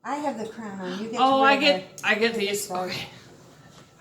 I have the crown on. You get Oh, to I wear get these. stars. Okay.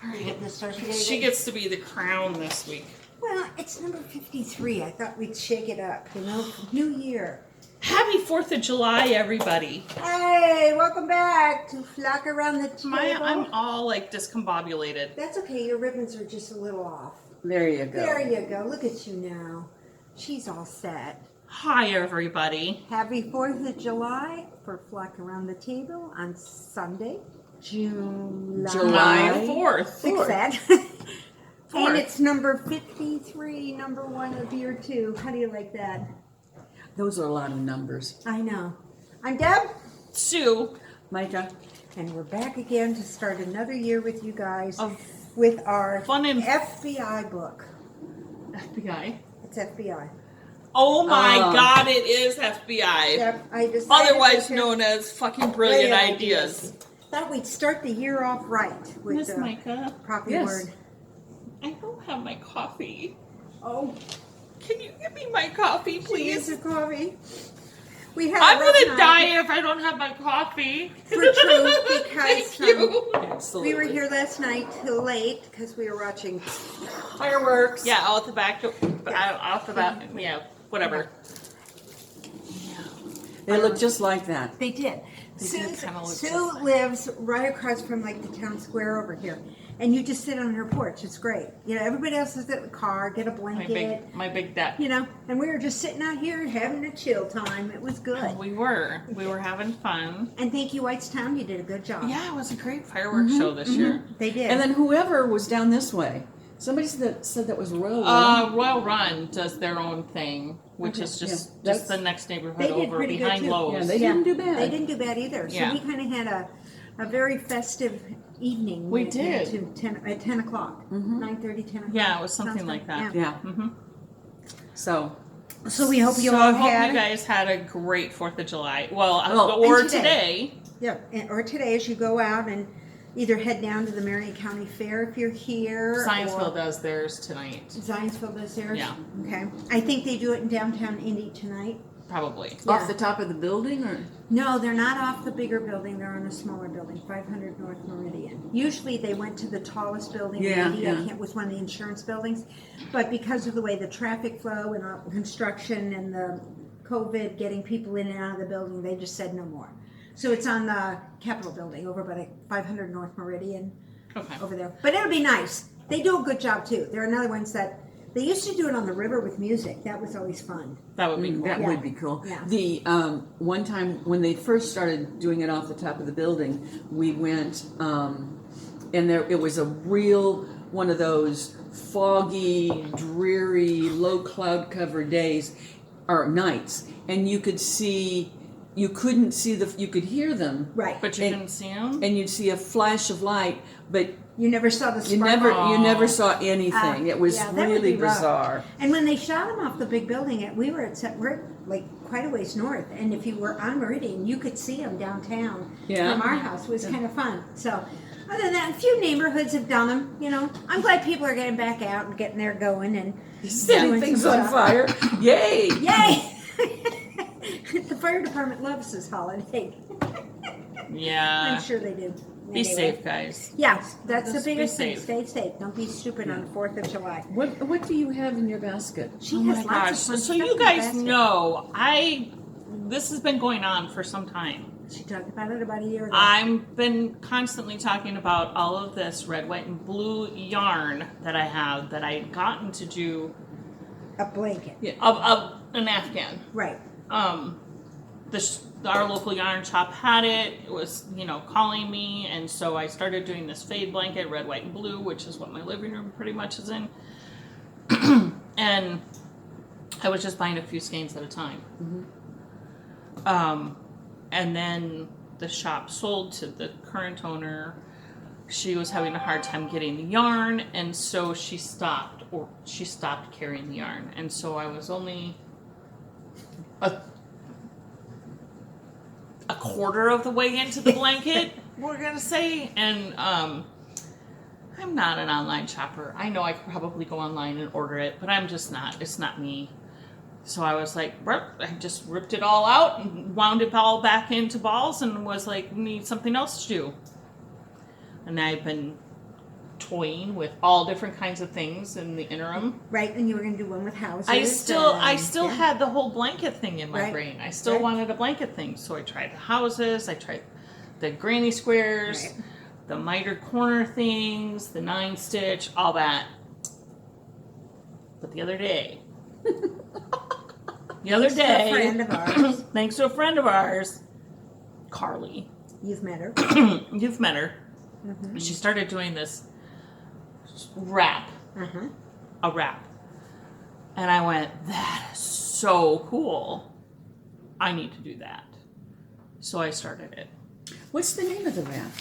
All You get right. the stars. She gets to be the crown this week. Well, it's number 53. I thought we'd shake it up, you know? New year. Happy 4th of July, everybody. Hey, welcome back to Flock Around the Table. I'm all like discombobulated. That's okay. Your ribbons are just a little off. There you go. There you go. Look at you now. She's all set. Hi, everybody. Happy 4th of July for Flock Around the Table on Sunday, July July 4th. Fix that. Fourth. And it's number 53, number 1 of year 2. How do you like that? Those are a lot of numbers. I know. I'm Deb, Sue. Micah? and we're back again to start another year with you guys Of with our fun and FBI book. FBI. It's FBI. Oh my Oh. God, it is FBI. Yep, I decided Otherwise to- known as fucking brilliant Brilliant ideas. Thought we'd start the year off right with Miss the Micah, proper Yes. word. I don't have my coffee. Oh, Can you give me my coffee, please, please? a coffee. We had I'm a rough gonna night die if I don't have my coffee. For true, because Thank you. Absolutely. we were here last night till late because we were watching. Fireworks. Yeah, out the back. Out the back. Yeah, whatever. They look just like that. They did. They Sue, did kinda look Sue just like lives right across from like the town square over here, and you just sit on her porch. It's great. You know, everybody else is at the car, get a blanket. My big debt. You know, and we were just sitting out here having a chill time. It was good. We were having fun. And thank you, Whitestown. You did a good job. Yeah, it was a great fireworks show this year. They did. And then whoever was down this way, somebody said that was Royal. Royal Run does their own thing, which Okay. is Yeah, just that's- the next neighborhood They did over pretty good, behind too. Lowe's. Yeah, they didn't do bad. They didn't do bad either. So Yeah. we kind of had a very festive evening. We Went did. into at 10 o'clock. 9:30, 10 o'clock. Yeah, it was something Sounds like good. that. Yeah. Mm-hmm. So, So we hope you So all I hope had. you guys had a great 4th of July. Well, Oh, or and today. Yeah, or today as you go out and either head down to the Marion County Fair if you're here. Zionsville or does theirs tonight. Zionsville does theirs? Yeah. Okay. I think they do it in downtown Indy tonight. Probably. Yeah. off the top of the building, or No, they're not off the bigger building. They're on a smaller building, 500 North Meridian. Usually they went to the tallest building Yeah, in Indy. yeah. It was one of the insurance buildings. But because of the way the traffic flow and construction and the COVID getting people in and out of the building, they just said no more. So it's on the Capitol building over by the 500 North Meridian Okay. over there. But it'll be nice. They do a good job too. There are another ones that they used to do it on the river with music. That was always fun. That would be cool. that Yeah. would be cool. Yeah. The one time when they first started doing it off the top of the building, we went, and it was a real one of those foggy, dreary, low cloud cover days or nights, and you couldn't see you could hear them, Right. But you And- didn't see them? and you'd see a flash of light, but You never saw the you sparkle. never saw anything. It was yeah, that would really be rough. bizarre. And when they shot him off the big building, we're like quite a ways north, and if you were on Meridian, you could see them downtown Yeah. from our house. It was kind of fun. So, other than that, a few neighborhoods have done them. You know, I'm glad people are getting back out and getting there going and Setting doing things some on stuff. fire. Yay! Yay! The fire department loves this holiday. Yeah. I'm sure they do. Be Anyway. safe, guys. Yes, that's Just the be biggest thing. safe. Stay safe. Don't be stupid on the 4th of July. What do you have in your basket? She Oh has my lots gosh. of fun So stuff you in the guys basket. know, this has been going on for some time. She talked about it about a year ago. I've been constantly talking about all of this red, white, and blue yarn that I have that I'd gotten to do A blanket. Yeah. of an Afghan. Right. Our local yarn shop had it. It was, calling me, and so I started doing this fade blanket, red, white, and blue, which is what my living room pretty much is in. And I was just buying a few skeins at a time. And then the shop sold to the current owner. She was having a hard time getting the yarn, and so she stopped carrying the yarn. And so I was only a quarter of the way into the blanket, we're gonna say. And I'm not an online shopper. I know I could probably go online and order it, but I'm just not. It's not me. So I was like, I just ripped it all out and wound it all back into balls and was like, need something else to do. And I've been toying with all different kinds of things in the interim. Right, and you were going to do one with houses. I still yeah. had the whole blanket thing in my Right. brain. I still Right. wanted a blanket thing. So I tried the houses, I tried the granny squares, Right. the mitered corner things, the 9-stitch, all that. But the other day, A friend of ours. thanks to a friend of ours, Carly, You've met her. you've met her, Mm-hmm. she started doing this wrap, Uh-huh. a wrap. And I went, that is so cool. I need to do that. So I started it. What's the name of the wrap?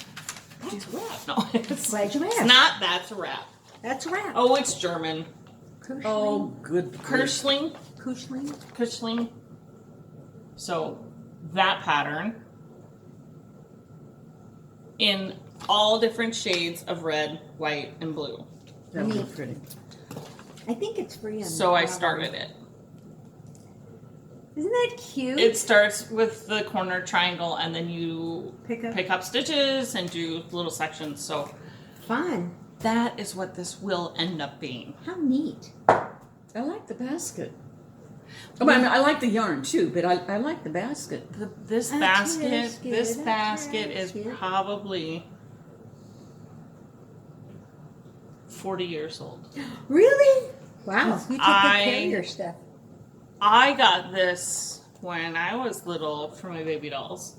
That's a wrap. No, it's Glad you it's asked. not. That's a wrap. That's a wrap. Oh, it's German. Oh, good. Kirschling. Kushling. Kirschling. So that pattern in all different shades of red, white, and blue. That would be Neat. pretty. I think it's free on So I Ravelry. started it. Isn't that cute? It starts with the corner triangle, and then you Pick up. stitches and do little sections. So Fun. that is what this will end up being. How neat. I like the basket. Oh, I mean, I like the yarn too, but I like the basket. This A basket basket is basket. probably 40 years old. Really? Wow. You take good I- care of your stuff. I got this when I was little for my baby dolls.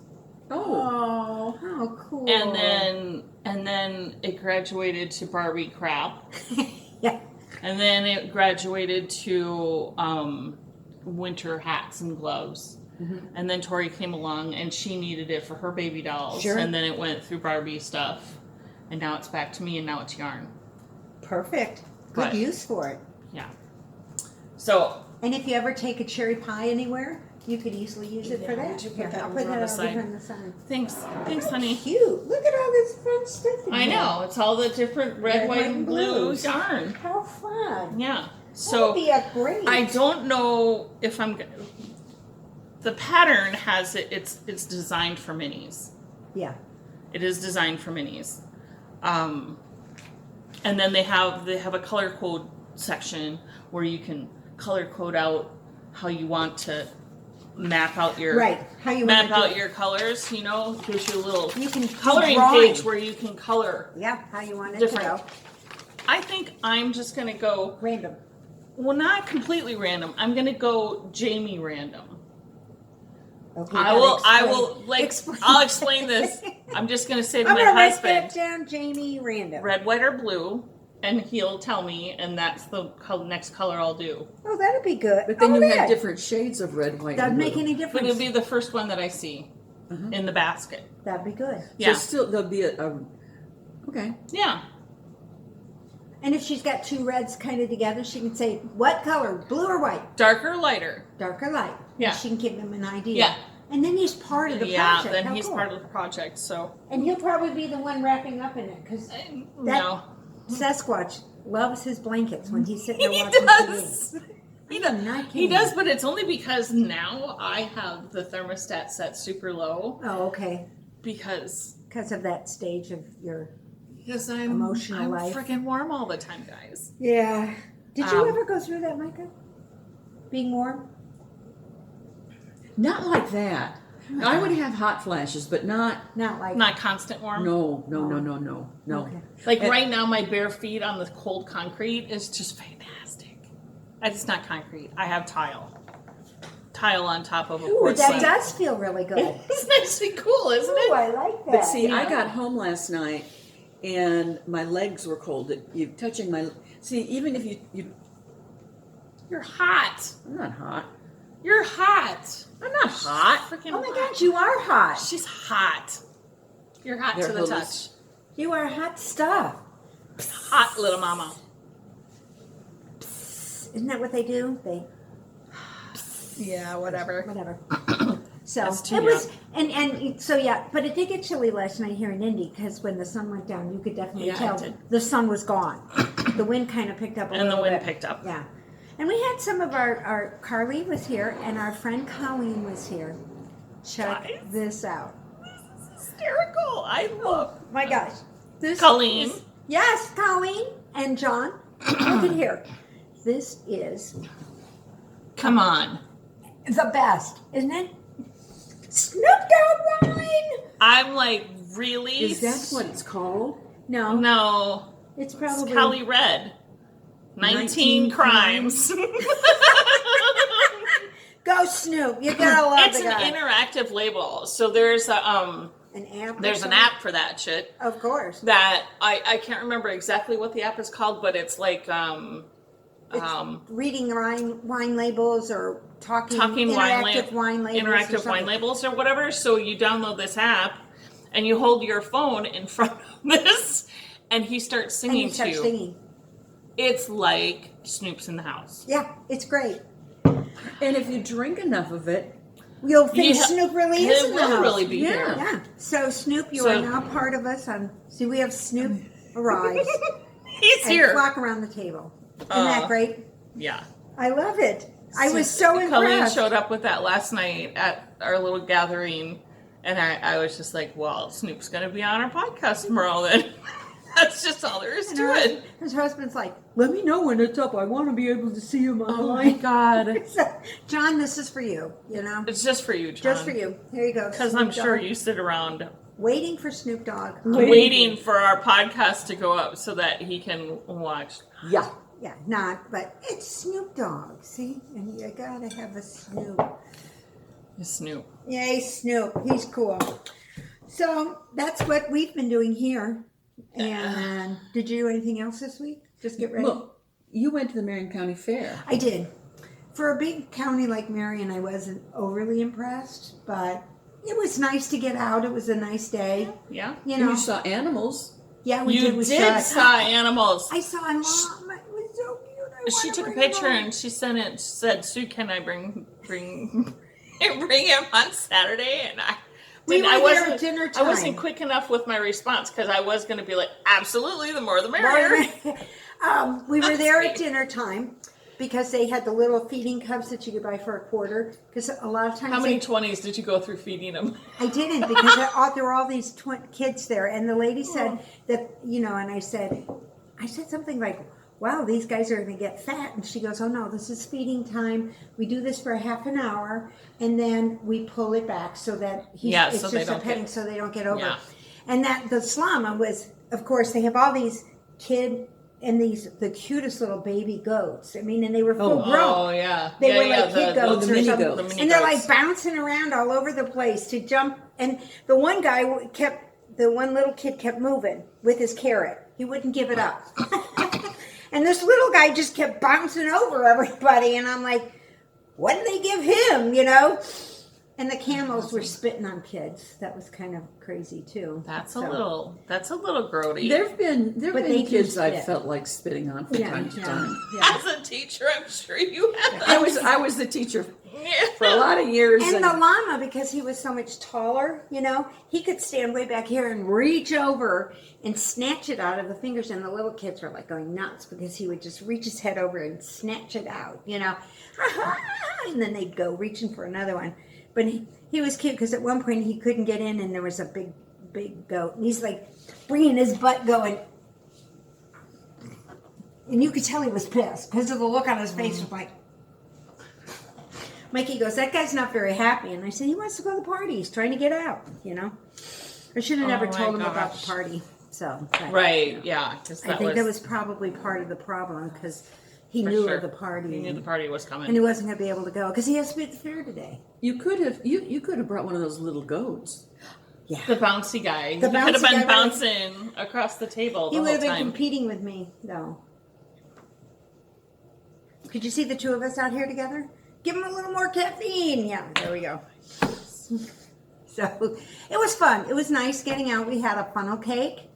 Oh, Oh, how cool. And then it graduated to Barbie crap. Yeah. And then it graduated to winter hats and gloves. Mhm. And then Tori came along and she needed it for her baby dolls. Sure. And then it went through Barbie stuff. And now it's back to me and now it's yarn. Perfect. Good But- use for it. Yeah. So And if you ever take a cherry pie anywhere, you could easily use it for Yeah, that. would you put Here, that I'll over put on that the over side? here on the side. thanks, honey. Cute. Look at all this fun stuff in I here. know. It's all the different red, white, and blue blues. yarn. How fun. Yeah. That So would be a great. I don't know if I'm. The pattern has it. It's designed for minis. Yeah. It is designed for minis. And then they have a color code section where you can color code out how you want to map out your Right. How you map want to out do it. your colors. You know, gives you a little You can do coloring drawing. page where you can color. Yeah. How you want it Different. to go. I think I'm just gonna go. Random. Well, not completely random. I'm gonna go Jamie random. Okay. I gotta will. I explain. will. Like. Explain. I'll explain this. I'm just gonna say to I'm my gonna write husband, that down, Jamie. Random. red, white, or blue, and he'll tell me, and that's the next color I'll do. Oh, that'd be good. but then Oh, you yeah. have different shades of red, white, Doesn't and blue. make any But difference. it'll be the first one that I see Uh-huh. in the basket. That'd be good. Yeah. So still there'll be a okay. Yeah. And if she's got two reds kind of together, she can say, "What color? Blue or white? Darker, lighter. Dark or light?" Yeah. And she can give them an idea. Yeah. And then he's part of the Yeah. project. Then How he's cool. part of the project. So. And he'll probably be the one wrapping up in it because No. Sasquatch loves his blankets when he's sitting there He watching does. TV. He I'm does. not He kidding. does, but it's only because now I have the thermostat set super low Oh, okay. because Because of that stage of your. I'm Emotional life. freaking warm all the time, guys. Yeah. Did you Um, ever go through that, Micah? Being warm? Not like that. I would have hot flashes, but not. Not like. Not constant warm. No. Okay. Like And- right now, my bare feet on the cold concrete is just fantastic. It's not concrete. I have tile. Tile on top of a Ooh, porch that slab. does feel really good. It's nice and cool, isn't Ooh, it? I like that. But see, I Yeah. got home last night and my legs were cold. You touching my see, even if you You're hot. I'm not hot. You're hot. I'm not hot. Freaking Oh my hot. gosh, you are hot. She's hot. You're hot There, to the hold touch. this. You are hot stuff. Hot little mama. Isn't that what they do? They Yeah, whatever. whatever. So That's too it was, and so yeah, but it did get chilly last night here in Indy because when the sun went down, you could definitely Yeah, it tell did. the sun was gone. The wind kind of picked up a And the little wind bit. picked up. Yeah, And we had some of our Carly was here and our friend Colleen was here. Check Guys. this out. Hysterical. I love My gosh. This Colleen. is- yes, Colleen and John. Look at here. This is Come on. the best, isn't it? Snoop Dogg wine. I'm like, really? Is that what it's called? No, No. it's It's probably Cali Red. 19 19 crimes. Go Snoop. You gotta love It's the an guy. interactive label. So there's a An app. or there's an something? app for that shit. Of course. That I can't remember exactly what the app is called, but it's like Reading wine labels or talking interactive wine labels. or interactive something. wine labels or whatever. So you download this app and you hold your phone in front of this and he starts And singing you start to you. singing. It's like Snoop's in the house. Yeah, it's great. And if you drink enough of it, You'll think Yeah, Snoop really is It in the will house. really be Yeah. here. Yeah. So Snoop, you So- are now part of us. See, we have Snoop arrives He's and here. flock around the table. Isn't that great? Yeah. I love it. I was so Colleen impressed. showed up with that last night at our little gathering, and I was just like, well, Snoop's going to be on our podcast tomorrow then. That's just all there is And to her, it. his husband's like, let me know when it's up. I want to be able to see him Oh my online. God. John, this is for you, It's just for you, John. Just for you. Here you go. Because Snoop I'm sure Dogg. you sit around Waiting for Snoop Dogg. waiting for our podcast to go up so that he can watch. Yeah. Yeah, not, but it's Snoop Dogg, see? And you gotta have a Snoop. Snoop. Yay, Snoop. He's cool. So that's what we've been doing here. And did you do anything else this week? Just get ready? Well, you went to the Marion County Fair. I did. For a big county like Marion, I wasn't overly impressed, but it was nice to get out. It was a nice day. Yeah? You And know, you saw animals. yeah, we You did. We did saw animals. I saw Mom. It was so cute. I She wanna took a bring it picture home. and she sent it. Said, "Sue, can I bring him on Saturday?" And We I were there wasn't at dinner I wasn't time. quick enough with my response because I was going to be like, "Absolutely, the more the merrier." We were That's there sweet. at dinner time because they had the little feeding cups that you could buy for $0.25. Because a lot of times How many they- 20s did you go through feeding them? I didn't because there were all these kids there, and the lady said that and I said something like, "Wow, these guys are going to get fat," and she goes, "Oh no, this is feeding time. We do this for a half an hour, and then we pull it back so that it's so they just a don't petting, get- so they don't get over." Yeah. And that the slama was, of course, they have all these the cutest little baby goats. I mean, and they were full grown. Oh yeah, They yeah, were yeah. like kid goats the or mini something. goats. The mini And they're goats. like bouncing around all over the place to jump. And the one guy the one little kid kept moving with his carrot. He wouldn't give it up. And this little guy just kept bouncing over everybody. And I'm like, what did they give him, And the camels were spitting on kids. That was kind of crazy too. That's a So- little grody. There've been But they do kids I've spit. felt like spitting on from time to time. Yeah. As a teacher, I'm sure you have. I was the teacher for a lot of years. And the llama, because he was so much taller, he could stand way back here and reach over and snatch it out of the fingers. And the little kids were like going nuts because he would just reach his head over and snatch it out, And then they'd go reaching for another one. But he was cute because at one point he couldn't get in and there was a big goat. And he's like bringing his butt going. And you could tell he was pissed because of the look on his face was like. Mikey goes, that guy's not very happy. And I said, he wants to go to the party. He's trying to get out, I should have never Oh, my told him about gosh. the party. So, but Right, yeah. 'cause I think that was probably part of the problem because he For knew sure. of the party. He knew the party was coming. and he wasn't going to be able to go because he has to be at the fair today. You could have brought one of those little goats. Yeah. The bouncy guy. The he could have bouncy been guy, bouncing across the table the He would whole have been time. competing with me, though. Could you see the two of us out here together? Give him a little more caffeine. Yeah, there we go. So it was fun. It was nice getting out. We had a funnel cake.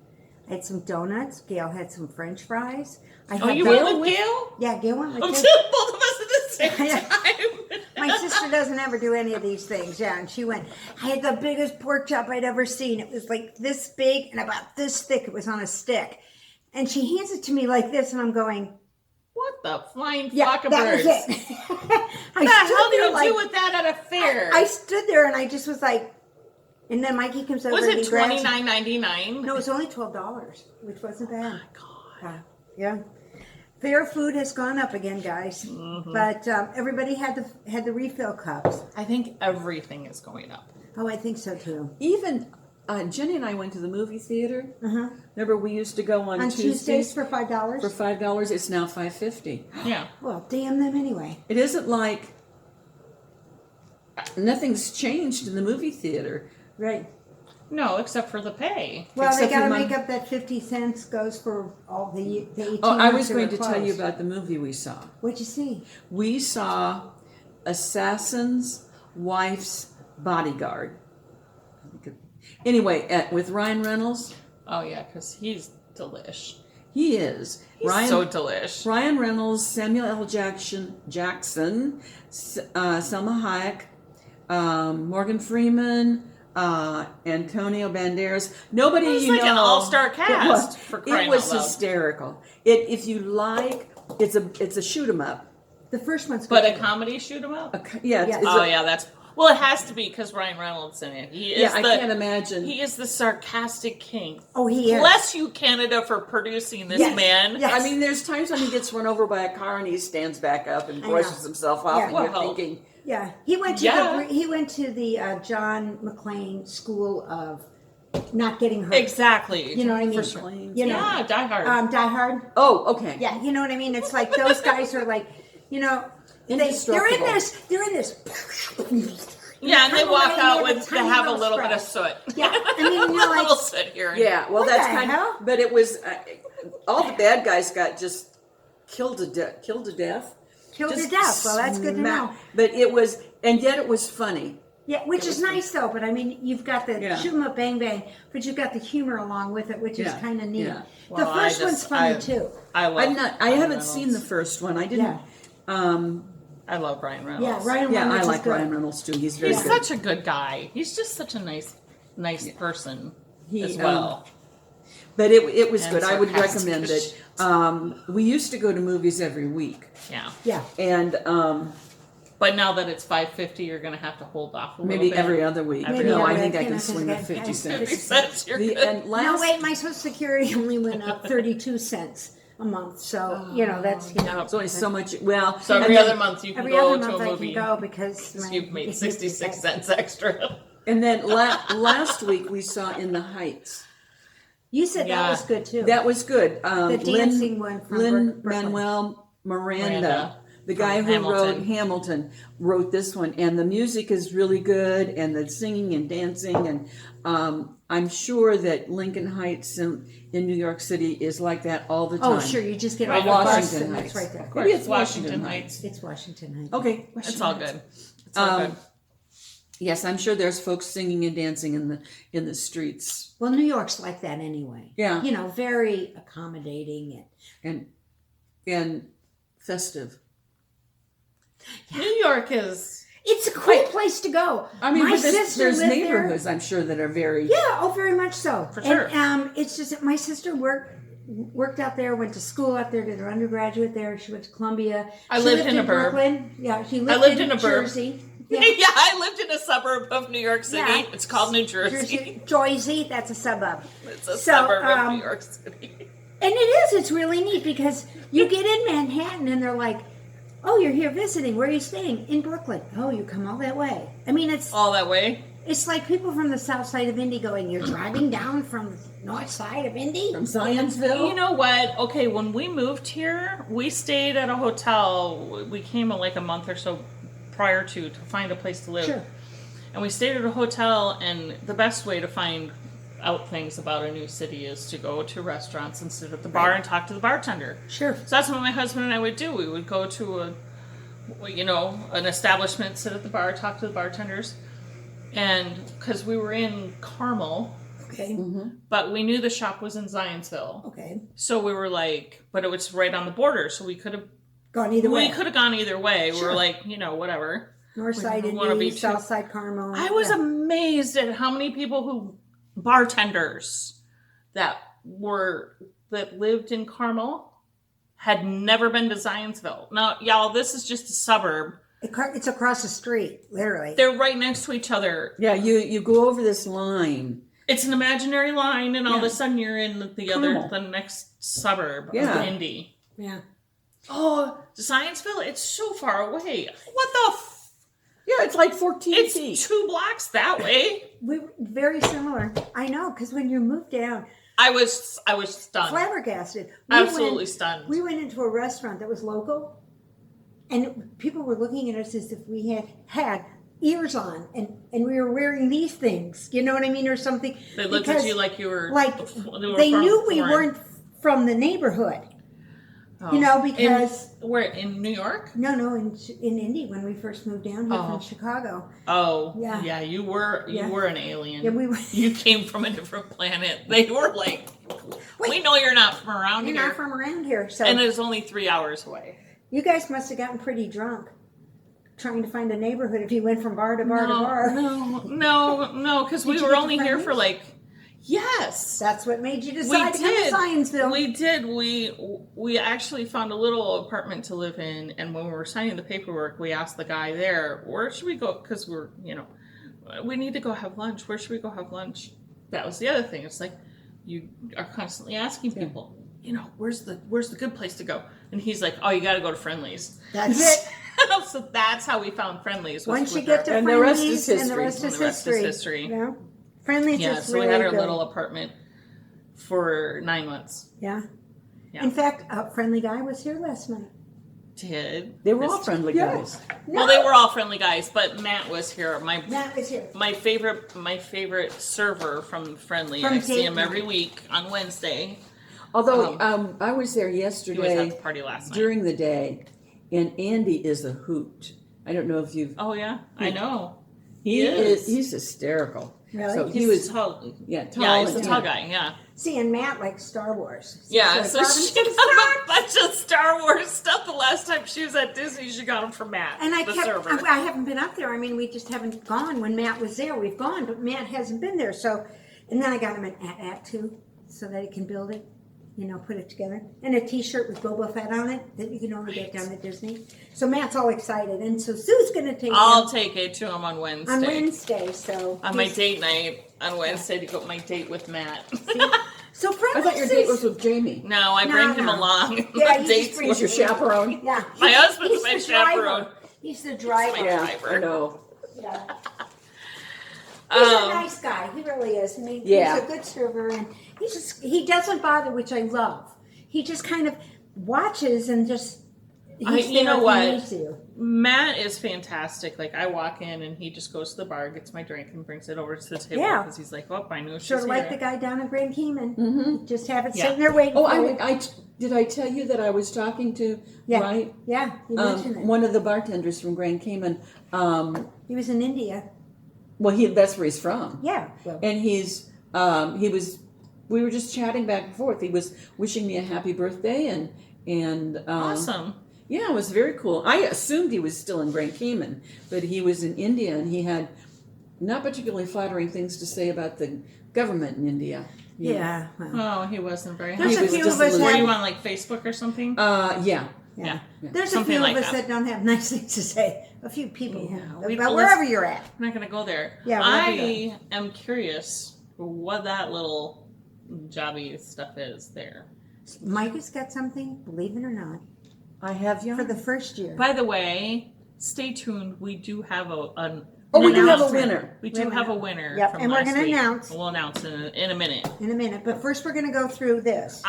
I had some donuts. Gail had some French fries. I Oh, had you the- went with Gail? Yeah, Gail went with Oh, me. both of us at the same Yeah. time. My sister doesn't ever do any of these things. Yeah, and she went. I had the biggest pork chop I'd ever seen. It was like this big and about this thick. It was on a stick. And she hands it to me like this, and I'm going, What the flying Yeah, flock of that was birds? it. What the hell do you do with that at a fair? I stood there and I just was like, and then Mikey comes over was and it he grabs. $29.99? No, it was only $12, which wasn't bad. God. Yeah. Fair food has gone up again, guys. Mm-hmm. But everybody had the refill cups. I think everything is going up. Oh, I think so too. Even Jenny and I went to the movie theater. Uh-huh. Remember, we used to go on Tuesdays for $5. for $5. It's now $5.50. Yeah. Well, damn them anyway. It isn't like nothing's changed in the movie theater. Right. No, except for the pay. Well, Except they got for to my- make up that 50 cents goes for all the 18 Oh, I months was they going were to tell you closed. about the movie we saw. What'd you see? We saw Assassin's Wife's Bodyguard. Anyway, with Ryan Reynolds. Oh yeah, because he's delish. He is. He's so delish. Ryan Reynolds, Samuel L. Jackson, Selma Hayek, Morgan Freeman, Antonio Banderas. Nobody It was you like know. an all-star It cast was, for crying it was out loud. hysterical. If you like, it's a shoot 'em up. The first one's But good. a comedy shoot 'em up. Yeah. Yeah. It's Oh a- yeah, that's well. It has to be because Ryan Reynolds in it. He is Yeah, I can't imagine. He is the sarcastic king. Oh, he is. Bless you, Canada, for producing this Yes. man. Yes. I mean, there's times when he gets run over by a car and he stands back up and I brushes know. himself off, Yeah. and you're Well, thinking, Yeah, he went to Yeah. the John McClane School of Not Getting Hurt. Exactly. You know what I mean? For sure. You know, Yeah, Die Hard. Die Hard. "Oh, okay." Yeah, you know what I mean. It's like those guys are like, you know, they're in Indestructible. this. They're in this. Yeah, and they Come walk away out and with have to tiny have a little little bit of scratch. soot. Yeah, I mean, you're we'll like, sit here. Yeah, well, What that's the kind hell? of. But it was all the bad guys got just killed to death. Killed to death. killed to Just death. Well, that's good to know. But it was, and yet it was funny. Yeah, which is nice though. But I mean, you've got the Yeah. shoot 'em up, bang bang, but you've got the humor along with it, which is Yeah, kind of neat. yeah. The Well, first one's funny too. I love. I Ryan haven't Reynolds. seen the first one. I didn't. I love Ryan Reynolds. Yeah, Ryan Yeah, I Reynolds is like good. Ryan Reynolds too. He's very He's good. such a good guy. He's just such a nice person He, as well. But it was And good. I would sarcastic recommend as it. shit. We used to go to movies every week, Yeah. Yeah. and But now that it's $5.50, you're going to have to hold off a maybe little bit. every other week. Maybe No, I every think I other- can you know, swing the 'cause 50 I- cents. 50 cents, you're The, good. and last, No, wait, my Social Security only went up 32 cents a month. So, you know, that's, you know. it's only so much. Well, So and every then- other month you can Every go other to month a I movie. can go because my- You've made it's 66 cents extra. And then last week we saw In the Heights. You said Yeah. that was good too. That was good. The dancing one from Lin Brooklyn. Manuel Miranda, Miranda the guy from who Hamilton. wrote Hamilton, wrote this one, and the music is really good, and the singing and dancing, and I'm sure that Lincoln Heights in New York City is like that all the time. Oh, sure. You just get Right, off the bus Washington and Heights. it's right there. Maybe it's Washington Washington Heights. It's Washington Heights. Okay, It's all good. It's all good. Yes, I'm sure there's folks singing and dancing in the streets, Well, New York's like that anyway. Yeah. You know, very accommodating and festive. New York is. it's a cool place to go. I mean, my but sister there's lived neighborhoods I'm sure that are very. Yeah, oh, very much so. For sure. And it's just that my sister worked out there, went to school out there, did her undergraduate there. She went to Columbia. I She lived in a burb. Brooklyn. Yeah, she lived, lived in a burb. Jersey. Yeah. Yeah. I lived in a suburb of New York City. Yeah. It's called New Jersey. Jersey, that's a suburb. It's a So, suburb of New York City. And it is. It's really neat because you get in Manhattan and they're like, "Oh, you're here visiting. Where are you staying?" In Brooklyn. "Oh, you come all that way." I mean, All that way. it's like people from the south side of Indy going, "You're driving down from the north side of Indy." From Zionsville. You know what? Okay, when we moved here, we stayed at a hotel. We came like a month or so prior to find a place to live. Sure. And we stayed at a hotel, and the best way to find out things about a new city is to go to restaurants and sit at the bar and talk to the bartender. Sure. So that's what my husband and I would do. We would go to an establishment, sit at the bar, talk to the bartenders. And because we were in Carmel, Okay. but we knew the shop was in Zionsville. Okay. So we were like, but it was right on the border, so we could have Gone either way. gone either way. We Sure. were like, whatever. North side we wanna Indy, be too- south side Carmel. I was Yeah. amazed at how many people bartenders that lived in Carmel had never been to Zionsville. Now, y'all, this is just a suburb. It's across the street, literally. They're right next to each other. Yeah, you go over this line. It's an imaginary line, and all of Yeah. a sudden you're in the Carmel. the next suburb Yeah. of Indy. Yeah. Oh, Zionsville, it's so far away. What the Yeah, it's like 14 It's feet. 2 blocks that way. We were very similar. I know, because when you moved down, I was stunned. flabbergasted. Absolutely stunned. We went into a restaurant that was local, and people were looking at us as if we had ears on, and we were wearing these things. You know what I mean, or something. They looked Because, at you like you were like were they from knew we foreign. weren't from the neighborhood. Oh. You know, because we're in New York. no, in Indy when we first moved down here Oh. from Chicago. Oh, Yeah. yeah. You were Yeah. an alien. Yeah, we were. You came from a different planet. They were like, we know you're not from around You're here, not from around here, so and it's only 3 hours away. you guys must have gotten pretty drunk trying to find a neighborhood if you went from bar to bar to bar. No, because we Did you were get to only here Friendly's? for like, yes. That's what made you We decide to come did. to Zionsville. We did. We actually found a little apartment to live in, and when we were signing the paperwork, we asked the guy there, "Where should we go?" Because we're, we need to go have lunch. Where should we go have lunch? That was the other thing. It's like you are constantly asking people, where's the good place to go? And he's like, "Oh, you got to go to Friendly's." That's it. So that's how we found Friendly's. was Once you with get our- to And the rest Friendly's, is and the history. rest And is the rest is history. history. Yeah. Friendly's yeah, is so really we had our good. little apartment for 9 months. Yeah. Yeah. In fact, a friendly guy was here last night. Did They were all friendly Yes. guys. Well, they were all friendly guys, but Matt was here. Matt was here. My favorite server from Friendly. From I see him Dayton. every week on Wednesday. Although I was there He was at yesterday the party last night. during the day, and Andy is a hoot. I don't know if you've. Oh yeah, I know. He is. He's hysterical. Really? So He he was was. tall. Yeah, tall. Yeah, he's a and- tall guy. Yeah, See, and Matt likes Star Wars. yeah. He's So like, she "Robinson got Scott." a bunch of Star Wars stuff. The last time she was at Disney, she got them from Matt, And I the kept, server. I haven't been up there. I mean, we just haven't gone. When Matt was there, we've gone, but Matt hasn't been there. So, and then I got him an at too, so that he can build it, put it together. And a T-shirt with Boba Fett on it that you can only get down at Disney. So Matt's all excited, and so Sue's going to take I'll him take it to him on Wednesday. on Wednesday. So On my he's- date night on Wednesday to go my date with Matt. So I thought your Friendly's date is- was with Jamie. No, I No, bring him no. along. Yeah, The he dates just brings Was your chaperone? Yeah, My he's- husband's he's my the driver. chaperone. He's the driver. my- Yeah, driver. I know. Yeah. He's a Um, nice guy. He really is. I mean, Yeah. he's a good server, and he doesn't bother, which I love. He just kind of watches and just. He's you there know if he what? needs you. Matt is fantastic. Like I walk in and he just goes to the bar, gets my drink, and brings it over to the table Yeah. because he's like, "Oh, I knew she's Sort of like here." the guy down in Grand Cayman. Mm-hmm. Just have it Yeah. sitting there waiting Oh, for you. did I tell you that I was talking to Yeah. right Yeah, you mentioned it. one of the bartenders from Grand Cayman. He was in India. Well, that's where he's from, Yeah. Well, and we were just chatting back and forth. He was wishing me a happy birthday, and Awesome. yeah, it was very cool. I assumed he was still in Grand Cayman, but he was in India, and he had not particularly flattering things to say about the government in India. yeah. Well. Oh, he wasn't very There's He a happy. was few just of a us little- Were you that. on like Facebook or something? Yeah. Yeah. There's a Something few like of us that. that don't have nice things to say. A few people. Yeah, but we- wherever you're at. I'm not gonna go there. Yeah, wherever you I am curious what that little jobby stuff is there. Mike has got something, believe it or not, I have you. for the first year. By the way, stay tuned. We do have an Oh, we do have a announcement. winner. We Wait do a have a minute. winner. Yep, from and we're last gonna week. announce. We'll announce in a minute. In a minute, but first we're going to go through this.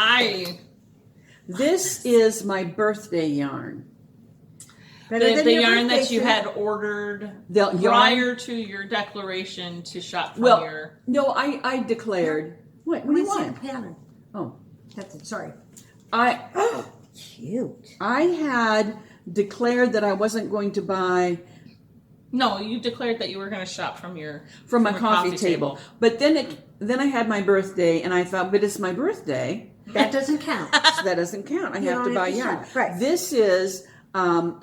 This is my birthday yarn. Better than The your yarn that birthday you suit. had ordered The yarn. prior to your declaration to shop from Well, your. no, I declared. What do We you see the want? pattern. Oh, That's it. Sorry. I Cute. I had declared that I wasn't going to buy No, you declared that you were going to shop from your from my your coffee table. But then I had my birthday, and I thought, but it's my birthday, That doesn't count. so that doesn't count. I You have to don't buy have to yarn. shop, right. This is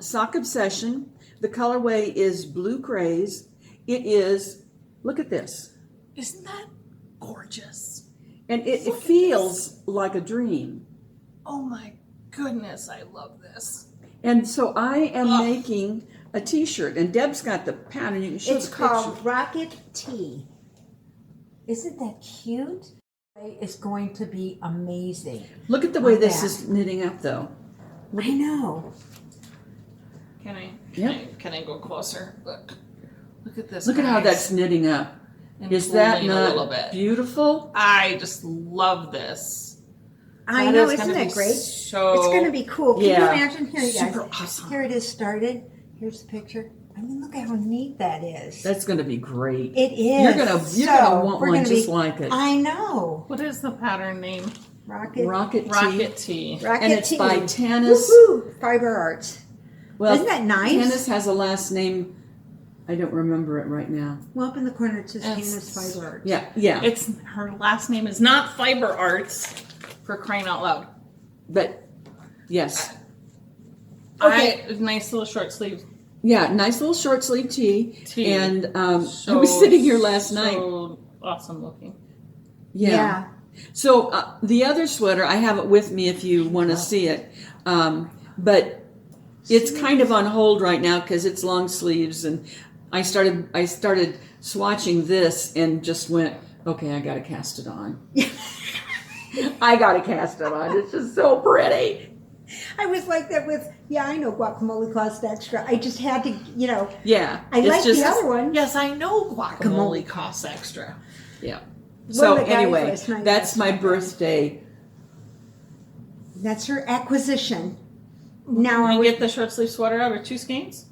Sock Obsession. The colorway is Blue Craze. It is. Look at this, Isn't that gorgeous? and it feels like a dream. Oh my goodness, I love this. And so I am Oh. making a T-shirt, and Deb's got the pattern. You can show It's the picture. called Rocket Tea. Isn't that cute? It's going to be amazing. Look at the way on this that. is knitting up, though. I know. Can I go closer? Look at this. Look at how guys. that's knitting up. And Is that pulling a little not bit. beautiful? I just love this. I That know, is isn't gonna that be great? So It's going to be cool. Can Yeah. you imagine? Here, you guys. super awesome. Here it is started. Here's the picture. I mean, look how neat that is. That's going to be great. It is. You're gonna So, want we're one gonna just be- like it. I know. What is the pattern name? Rocket. Rocket Tea. Rocket Tea. Rocket And it's Tea. by Tanis. Woohoo! Fiber Arts. Well, Isn't that nice? Tanis has a last name. I don't remember it right now. Well, up in the corner it says It's- Tanis Fiber Arts. Yeah, yeah. It's her last name is not Fiber Arts, for crying out loud. But yes. Nice little short sleeve Yeah, nice little short sleeve tee. tee. And I was sitting here last night. So awesome looking. Yeah. So the other sweater, I have it with me if you want to see it. But it's kind of on hold right now because it's long sleeves, and I started swatching this and just went, okay, I got to cast it on. I got to cast it on. It's just so pretty. I was like that with, I know guacamole cost extra. I just had to, Yeah. I it's like just, the other one. Yes, I know guacamole Guacamole costs extra. Yeah. One So of the guys anyway, last night that's asked my about that. birthday. That's her acquisition. Now Can are you we, get the short sleeve sweater out of 2 skeins?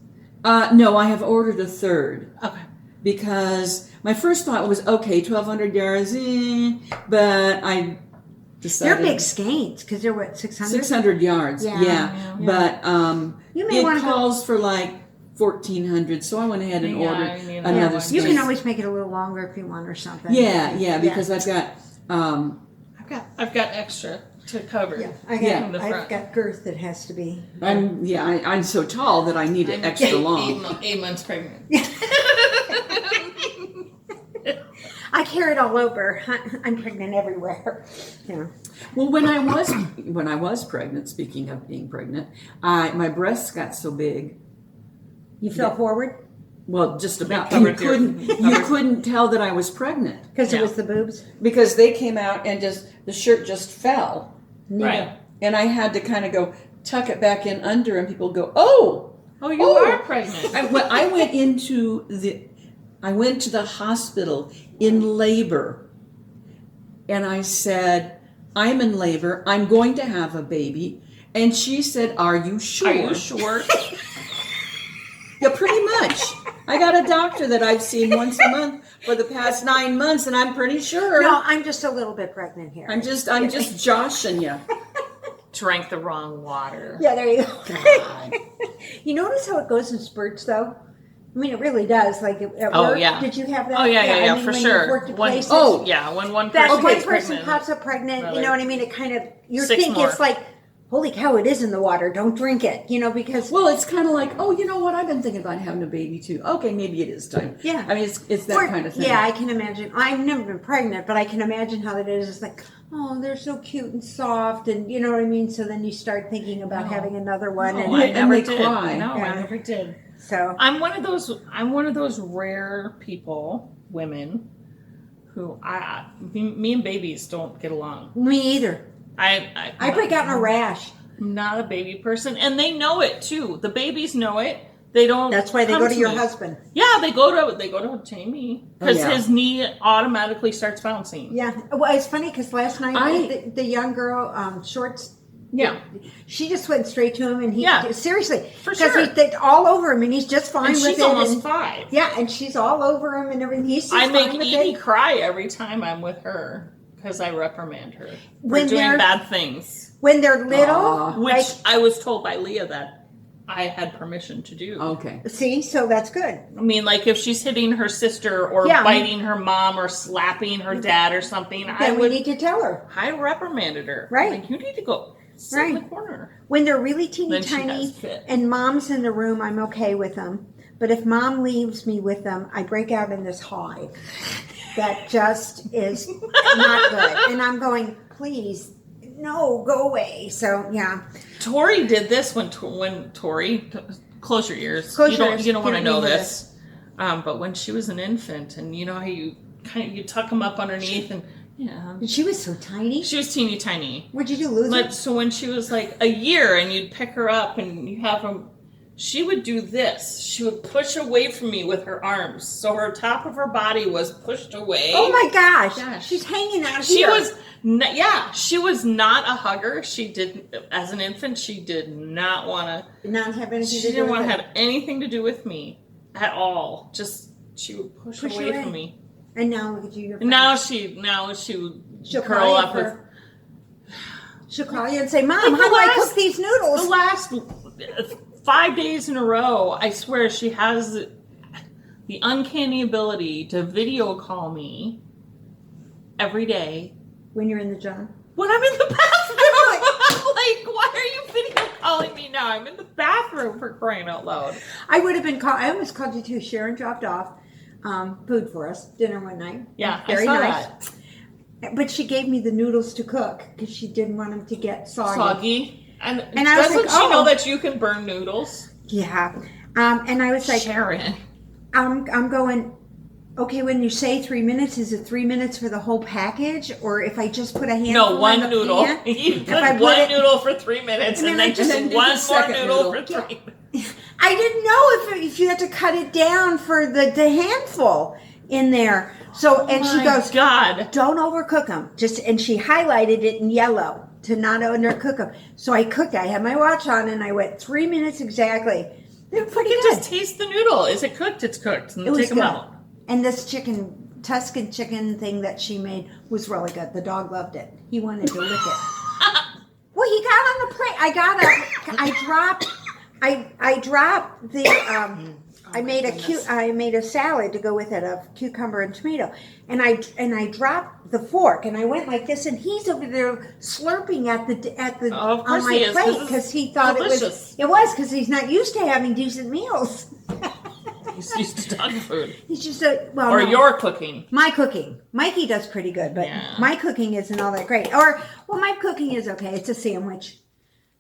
No, I have ordered a third. Okay. Because my first thought was, okay, 1,200 yards, but I decided they're big skeins because they're what, 600? 600 yards. Yeah. Yeah. But You may it want to go. calls for like 1,400, so I went ahead and Yeah, ordered I mean, another yeah. You skein. can always make it a little longer if you want or something. Yeah, because I've got I've got extra to cover. Yeah, in the I've front. got girth that has to be. I'm so tall that I need it extra long. 8 months pregnant. I carry it all over. I'm pregnant everywhere. Yeah. Well, when I was pregnant, speaking of being pregnant, my breasts got so big. You fell forward Well, just about. Covered You couldn't tell that I was pregnant because Yeah. it was the boobs. because they came out and the shirt just fell, Right. and I had to kind of go tuck it back in under, and people go, "Oh, Oh, you Oh. are pregnant. I went to the hospital in labor, and I said, I'm in labor. I'm going to have a baby." And she said, "Are you sure?" Are you sure? Yeah, pretty much. I got a doctor that I've seen once a month for the past 9 months, and I'm pretty sure. No, I'm just a little bit pregnant here. I'm just joshing you. Drank the wrong water. Yeah, there you go. God. You notice how it goes in spurts, though? I mean, it really does. Like at Oh, work, yeah. did you have that? Oh yeah, I mean, for when sure. You've worked at When- places, Oh, yeah, when one that person one gets person pregnant, pops up pregnant, really. you know what I mean? It kind of, you 6 think more. it's like, holy cow, it is in the water. Don't drink it, because Well, it's kind of like, oh, you know what? I've been thinking about having a baby too. Okay, maybe it is time. Yeah. I mean, it's that Or- kind of thing. Yeah, I can imagine. I've never been pregnant, but I can imagine how it is. It's like, oh, they're so cute and soft, and you know what I mean. So then you start thinking about No. having another one, No, and I and never they did. cry. No, Yeah. I never did. so I'm one of those rare people, women, who me and babies don't get along. me either. I break out in a rash. I'm not a baby person, and they know it too. The babies know it. They don't. That's why they come go to your me. husband. Yeah, they go to Jamie because yeah. his knee automatically starts bouncing. Yeah. Well, it's funny because last night I- the young girl, Shorts, Yeah, she just went straight to him, and he Yeah. seriously For because sure. he's all over him, and he's just fine and with she's it. almost and- 5. Yeah, and she's all over him and everything. He's just I make fine with Edie it. cry every time I'm with her because I reprimand her for When doing they're- bad things, When they're little, Aw. which like, I was told by Leah that I had permission to do. Okay. see, so that's good. I mean, like if she's hitting her sister or Yeah. biting her mom or slapping her dad or something, I Then we would. need to tell her. I reprimanded her. Right. Like, you need to go sit in the Right. corner. When they're really teeny Then she tiny has fit. and mom's in the room, I'm okay with them. But if mom leaves me with them, I break out in this hive that just is not good. And I'm going, please, no, go away. So yeah, Tori did this when Tori, close your ears. Close you your don't ears. you don't You want to don't know need to this. But when she was an infant, and you know how you tuck them up underneath, and yeah, and she was so tiny. she was teeny tiny. What'd you do, lose But her? so when she was like a year, and you'd pick her up, and you have them, she would do this. She would push away from me with her arms, so her top of her body was pushed away. Oh my gosh, Gosh. she's hanging out She here. was, she was not a hugger. She didn't, as an infant, she did not want to. not have anything She to do didn't with want to it. have anything to do with me at all. Just she would push Push away away. from me. And now look at you. You're And now she would She'll curl call you up with. she'll call you and say, "Mom, Like the how do I last- cook these noodles?" The last 5 days in a row, I swear she has the uncanny ability to video call me every day When you're in the job. when I'm in the bathroom. Like, why are you video calling me now? I'm in the bathroom, for crying out loud. I would have been called. I almost called you too. Sharon dropped off food for us, dinner one night. Yeah, Very I saw nice. that. But she gave me the noodles to cook because she didn't want them to get soggy. Soggy. And I was doesn't like, she oh. know that you can burn noodles? Yeah. And I was like, Sharon. I'm going, okay, when you say 3 minutes, is it 3 minutes for the whole package? Or if I just put a handful No, in one the noodle. pan? You If I put put one it- noodle for 3 minutes And and then then I just just do the one more second noodle for noodle. 3 minutes. I didn't know if you had to cut it down for the handful in there. So, and she My goes, God. don't overcook them. And she highlighted it in yellow to not undercook them. So I cooked. I had my watch on and I went 3 minutes exactly. They were pretty You good. just taste the noodle. Is it cooked? It's cooked. And It was take them good. out. And this Tuscan chicken thing that she made was really good. The dog loved it. He wanted to lick it. Well, he got on the plate. I dropped the I made a salad to go with it of cucumber and tomato, and I dropped the fork and I went like this, and he's over there slurping at the Oh, of course on my he is, 'cause plate it's because he thought delicious. it was because he's not used to having decent meals. He's used to dog food. He's just Or your cooking. my cooking. Mikey does pretty good, but Yeah. my cooking isn't all that great. Or my cooking is okay. It's a sandwich,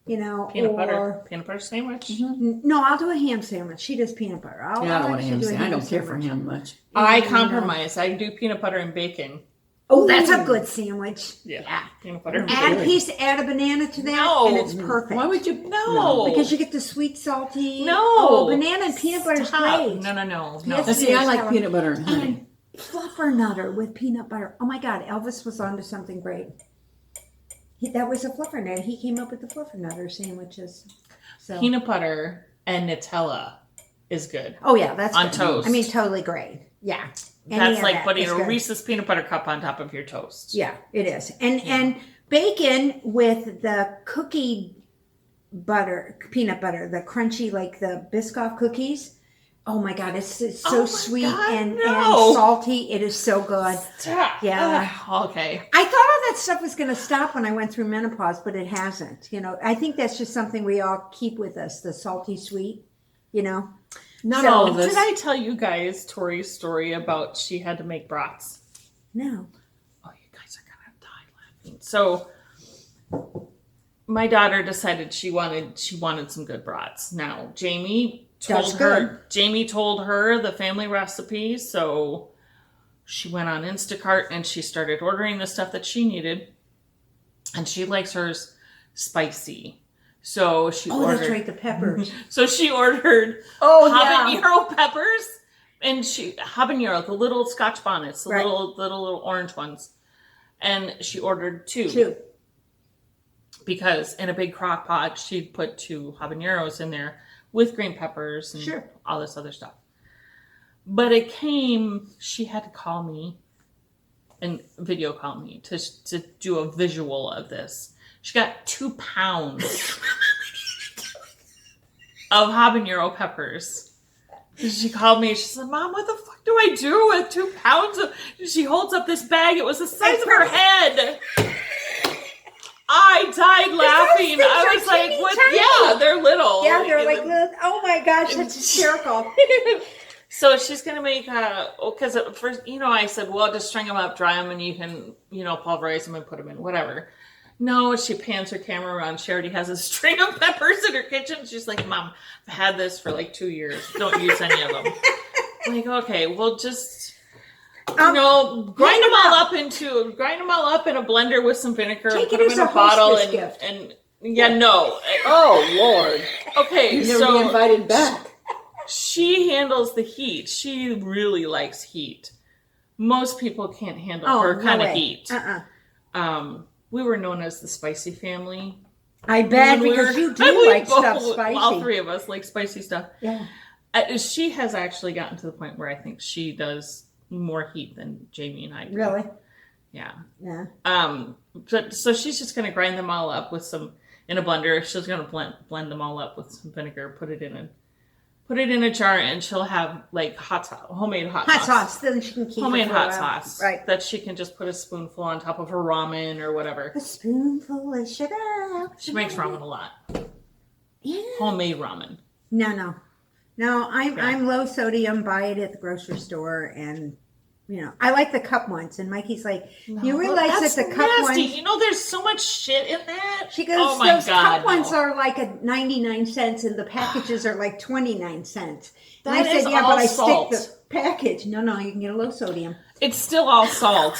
Peanut or butter. Peanut butter sandwich. no, I'll do a ham sandwich. She does peanut butter. Yeah, I don't want a actually ham do sandwich. I don't care for sandwich. ham much. I No. compromise. I do peanut butter and bacon. Oh, that's a good sandwich. Yeah. Peanut butter and Add bacon. add a banana to that, No. and it's perfect. Why would you? No. Because you get the sweet, salty. No. Oh, banana and peanut butter is Stop. great. No. Yes. See, I like Sour. peanut butter and honey. And fluffernutter with peanut butter. Oh my God, Elvis was onto something great. That was a fluffernutter. He came up with the fluffernutter sandwiches. So. Peanut butter and Nutella is good. Oh yeah, that's On good. toast. I mean, totally great. Yeah, Any That's of like that putting is a good. Reese's peanut butter cup on top of your toast. Yeah, it is. And bacon with the cookie butter, peanut butter, the crunchy like the Biscoff cookies. Oh my God, it's so Oh my sweet God, and no. salty. It is so good. Stop. Yeah. Ugh, okay. I thought all that stuff was going to stop when I went through menopause, but it hasn't. I think that's just something we all keep with us, the salty sweet, Not So- all of us. Did I tell you guys Tori's story about she had to make brats? No. Oh, you guys are gonna die laughing. So, my daughter decided she wanted some good brats. Now, Jamie That's told her the family recipe, so she went on Instacart and she started ordering the stuff that she needed, and she likes hers spicy. So she Oh, ordered. that's right, the peppers. So she ordered Oh, habanero peppers, and habanero, the little Scotch bonnets, the Right. little orange ones, and she ordered two Two. because in a big crock pot she'd put 2 habaneros in there with green peppers and Sure. all this other stuff. But it came, she had to call me and video call me to do a visual of this. She got 2 pounds of habanero peppers. She called me. She said, "Mom, what the fuck do I do with 2 pounds of?" She holds up this bag. It was the size of her head. I died laughing. things I are was like, teeny "What? tiny." Yeah, they're little." Yeah, they're like, oh my gosh, that's hysterical. So she's gonna make because at first, I said, well, just string them up, dry them, and you can, pulverize them and put them in whatever. No, she pans her camera around. She already has a string of peppers in her kitchen. She's like, Mom, I've had this for like 2 years. Don't use any of them. I'm like, okay, well, just, grind them all up in a blender with some vinegar and Take put it them as in a a bottle hostess gift. and yeah, no. Oh Lord! Okay, You never be so invited back. she handles the heat. She really likes heat. Most people can't handle Oh, her no kind of way. heat. Uh-uh. We were known as the spicy family. I bet When we because were- you we do like both- stuff spicy. All three of us like spicy stuff. Yeah. She has actually gotten to the point where I think she does more heat than Jamie and I do. Really? Yeah. Yeah. So she's just gonna grind them all up with some in a blender. She's gonna blend them all up with some vinegar, put it in a jar, and she'll have like homemade hot sauce. Then she can keep homemade it for a hot while. sauce, Right. that she can just put a spoonful on top of her ramen or whatever. A spoonful of sugar. She makes ramen a lot. Yeah. Homemade ramen. No. I'm Yeah. I'm low sodium. Buy it at the grocery store, and I like the cup ones. And Mikey's like, you realize that That's the cup nasty. ones. There's so much shit in that. She goes, oh my those God, cup ones no. are like 99 cents, and the packages are like 29 cents. And That I said, is yeah, all but I salt. stick the package. No, you can get a low sodium. It's still all salt.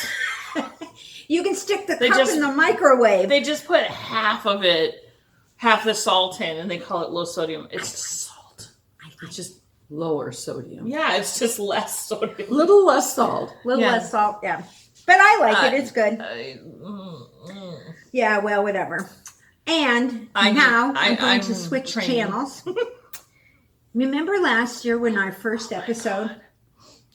You can stick the They cup just- in the microwave. They just put half the salt in, and they call it low sodium. It's just salt. It's just, Lower sodium. yeah, it's just less sodium. Little less salt. A little Yeah. less salt, yeah. But I like it. It's good. Mm. Yeah, well, whatever. And I'm going to switch trained. channels. Remember last year when our first episode?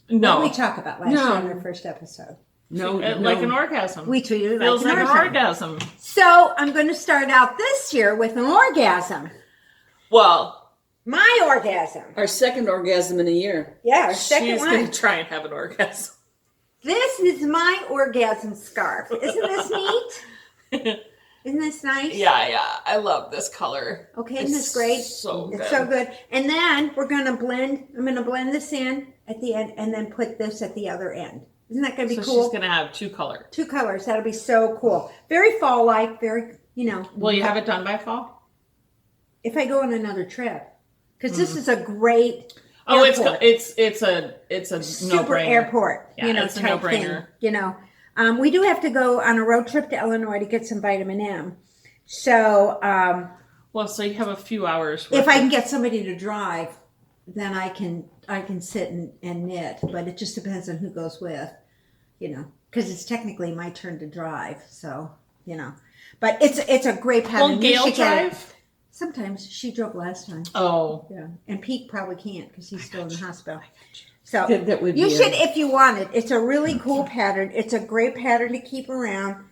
What No, did we talk about last No. year in our first episode? No, like an orgasm. We treated it Feels like like an an orgasm. orgasm. So I'm going to start out this year with an orgasm. Well, My orgasm. our second orgasm in a year. Yeah, our second she's one. going to try and have an orgasm. This is my orgasm scarf. Isn't this neat? Isn't this nice? Yeah, I love this color. Okay, isn't this It's great? So good. It's so good. And then we're going to blend. I'm going to blend this in at the end and then put this at the other end. Isn't that going to be So cool? she's going to have two color. Two colors. That'll be so cool. Very fall-like. Very, Will you have it done by fall? If I go on another trip, because this is a great. Oh, airport. it's a Super no-brainer. airport. Yeah, it's a type no-brainer. thing, we do have to go on a road trip to Illinois to get some vitamin M. So Well, so you have a few hours. if worth I of- can get somebody to drive, then I can sit and knit. But it just depends on who goes with, because it's technically my turn to drive. So but it's a great pattern. Will You Gail should get it. drive? Sometimes she drove last time. Oh, Yeah, and Pete probably can't because he's still in the hospital. So That would you be should if you want it. It's a really cool pattern. It's a great pattern to keep around.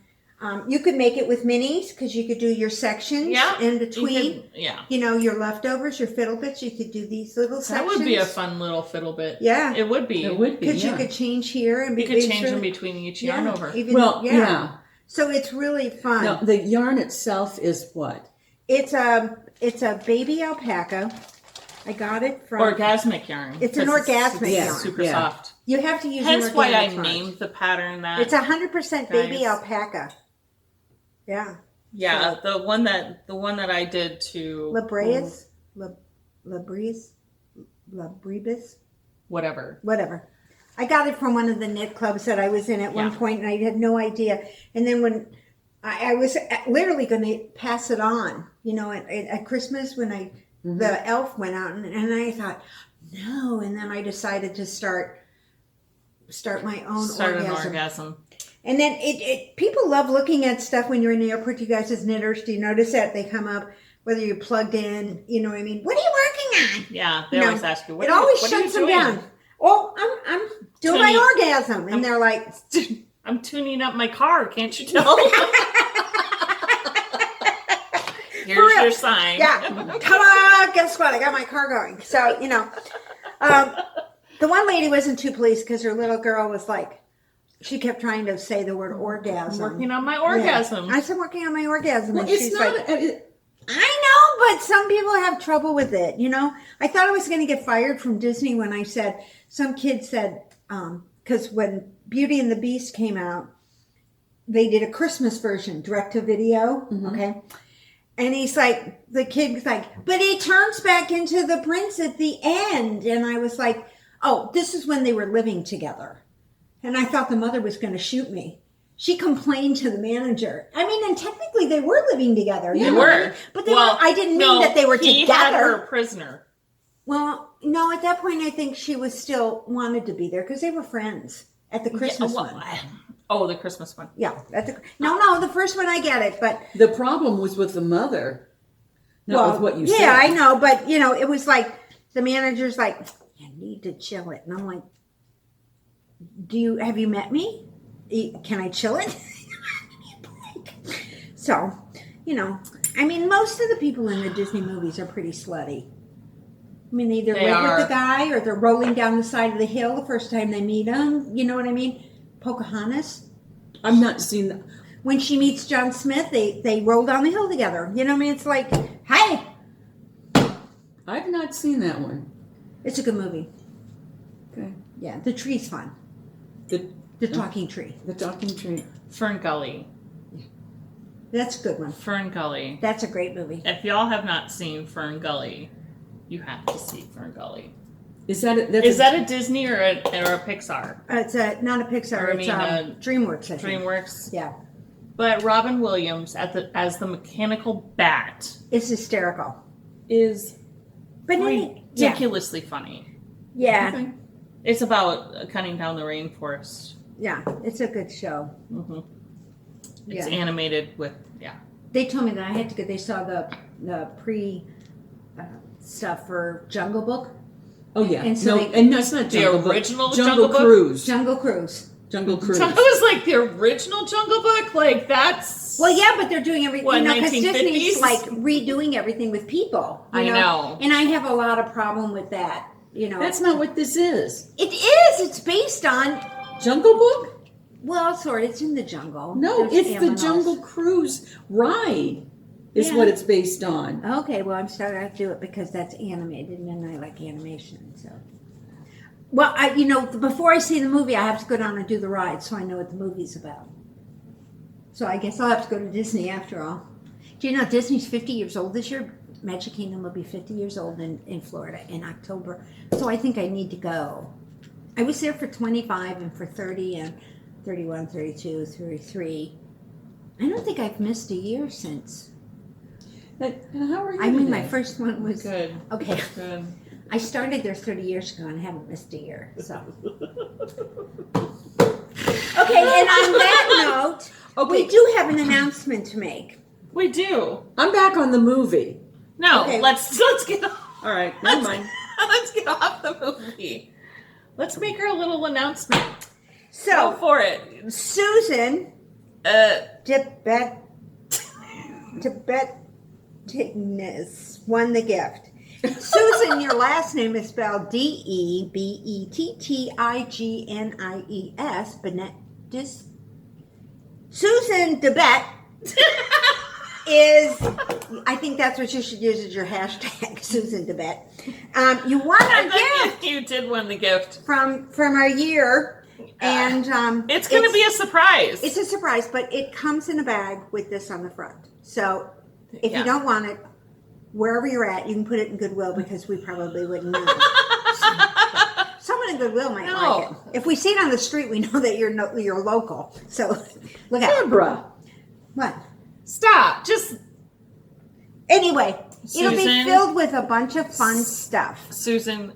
You could make it with minis because you could do your sections yeah. in You between. could- yeah. Your leftovers, your fiddle bits. You could do these little That sections. would be a fun little fiddle bit. Yeah. It would be. It would be. Because Yeah. you could change here and You could change them between each yarn over. Even, Well, yeah. So it's really fun. Now, the yarn itself is what? It's a baby alpaca. I got it from. Orgasmic yarn. It's an 'cause orgasmic yarn. Super Yeah. soft. You have to use. Hence an why I organic yarn. named the pattern that. It's 100% baby Guys. alpaca. Yeah. Yeah, the one that I did to Labreus, Labrebus, whatever. whatever. I got it from one of the knit clubs that I was in at one Yeah. point, and I had no idea. And then when I was literally going to pass it on, at Christmas when the elf went out, and I thought, no. And then I decided to start my own Start an orgasm. orgasm. And then people love looking at stuff when you're in the airport. You guys as knitters, do you notice that they come up whether you're plugged in? You know what I mean? What are you working on? Yeah, they You know, always ask you. What It are you- always what are you shuts them doing? down. Oh, I'm doing my Tuning- orgasm, and they're like, I'm tuning up my car. Can't you tell? Here's real. your sign. yeah, ta-da! Guess what? I got my car going. So the one lady wasn't too pleased because her little girl was like, she kept trying to say the word I'm orgasm. working on my Yeah. orgasm. I said working on my orgasm, Well, and it's she's not. like, I know, but some people have trouble with it. I thought I was going to get fired from Disney when I said, some kid said, because when Beauty and the Beast came out, they did a Christmas version, direct to video. Okay. And he's like, the kid's like, but he turns back into the prince at the end. And I was like, oh, this is when they were living together. And I thought the mother was going to shoot me. She complained to the manager. I mean, and technically they were living together. They you know what I were. mean? But they were, I didn't mean that they were he together. had her prisoner. Well, no, at that point, I think she was still wanted to be there because they were friends at the Christmas one. Oh, the Christmas one. Yeah. No, the first one I get it, but. The problem was with the mother, not with what you said. Yeah, I know, but it was like the manager's like, you need to chill it. And I'm like, have you met me? Can I chill it? So, I mean, most of the people in the Disney movies are pretty slutty. I mean, they either live with the guy or they're rolling down the side of the hill the first time they meet him. You know what I mean? Pocahontas. I've not seen that. When she meets John Smith, they roll down the hill together. You know what I mean? It's like, hey. I've not seen that one. It's a good movie. Okay. Yeah, the tree's fun. The talking tree. The talking tree. Fern Gully. That's a good one. Fern Gully. That's a great movie. If y'all have not seen Fern Gully, you have to see Fern Gully. Is that a Disney or a Pixar? It's not a Pixar. Or, I it's mean, DreamWorks. I think. DreamWorks. Yeah, But Robin Williams as the mechanical bat it's hysterical. is But ridiculously funny. yeah, Okay. It's about cutting down the rainforest. yeah, it's a good show. hmm It's Yeah. animated with They told me that I had to go. They saw the pre stuff for Jungle Book, Oh yeah. And so no, it's not Jungle Book. original Jungle Jungle Book? Cruise. Jungle Cruise. Jungle Cruise. So it was like the original Jungle Book. Like that's Well, yeah, but they're doing everything. What, Because 1950s? Disney's like redoing everything with people. I know. and I have a lot of problem with that. That's not what this is. It is. It's based on. Jungle Book? Well, sorry, it's in the jungle. No, There's it's the animals. Jungle Cruise ride. Is Yeah. what it's based on. Okay, well, I'm starting to do it because that's animated, and I like animation. So, well, before I see the movie, I have to go down and do the ride, so I know what the movie's about. So I guess I'll have to go to Disney after all. Do you know Disney's 50 years old this year? Magic Kingdom will be 50 years old in Florida in October. So I think I need to go. I was there for 25 and for 30 and 31, 32, 33. I don't think I've missed a year since. And how are you? I mean, my today? first one was good. okay. Good. I started there 30 years ago and I haven't missed a year. So okay, and on that note, Okay. we do have an announcement to make. We do. I'm back on the movie. No, Okay. let's get off. All right, never mind. Let's get off the movie. Let's make our little announcement. Go So for it. Susan Tibettines won the gift. Susan, your last name is spelled Debettignies. Benedis. Susan Debett is, I think that's what you should use as your hashtag, Susan Debett. You won I our think gift you did win the gift. from our year, and It's going to be a surprise. it's a surprise, but it comes in a bag with this on the front. So if Yeah. you don't want it, wherever you're at, you can put it in Goodwill because we probably wouldn't know. Someone in Goodwill might No. like it. If we see it on the street, we know that you're local. So look out. Deborah. What? Stop. Just Anyway, it'll be Susan? filled with a bunch of fun stuff. Susan,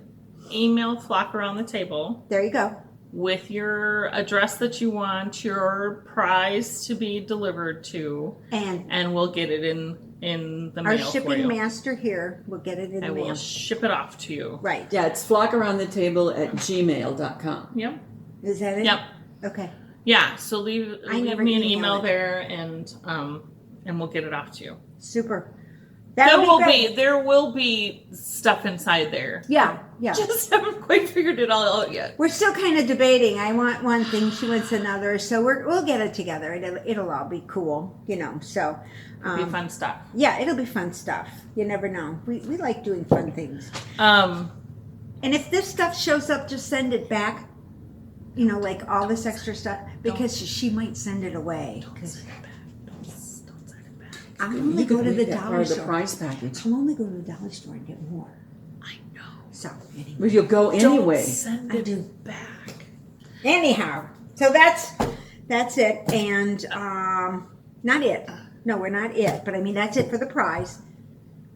email Flock Around the Table There you go. with your address that you want your prize to be delivered to, And and we'll get it in the our mail for shipping you. master here will get it in the And mail. we'll ship it off to you. Right. Yeah, it's flockaroundthetable@gmail.com. Yep. Is that it? Yep. Okay. Yeah. So leave I never me an email email it. there, and we'll get it off to you. Super. There That'll will great. there will be stuff inside there. Yeah. Yeah. Just haven't quite figured it all out yet. We're still kind of debating. I want one thing, she wants another. So we'll get it together. It'll all be cool, So, It'll be fun stuff. yeah, it'll be fun stuff. You never know. We like doing fun things. Um, And if this stuff shows up, just send it back. you know, like all this extra stuff, because she might send it away. I only You go could to leave the that part dollar of the store. prize package. I'll only go to the dollar store and get more. I know. So anyway, But you'll go anyway. Send I it do. back. anyhow, so that's it, and not it. No, we're not it, but I mean that's it for the prize.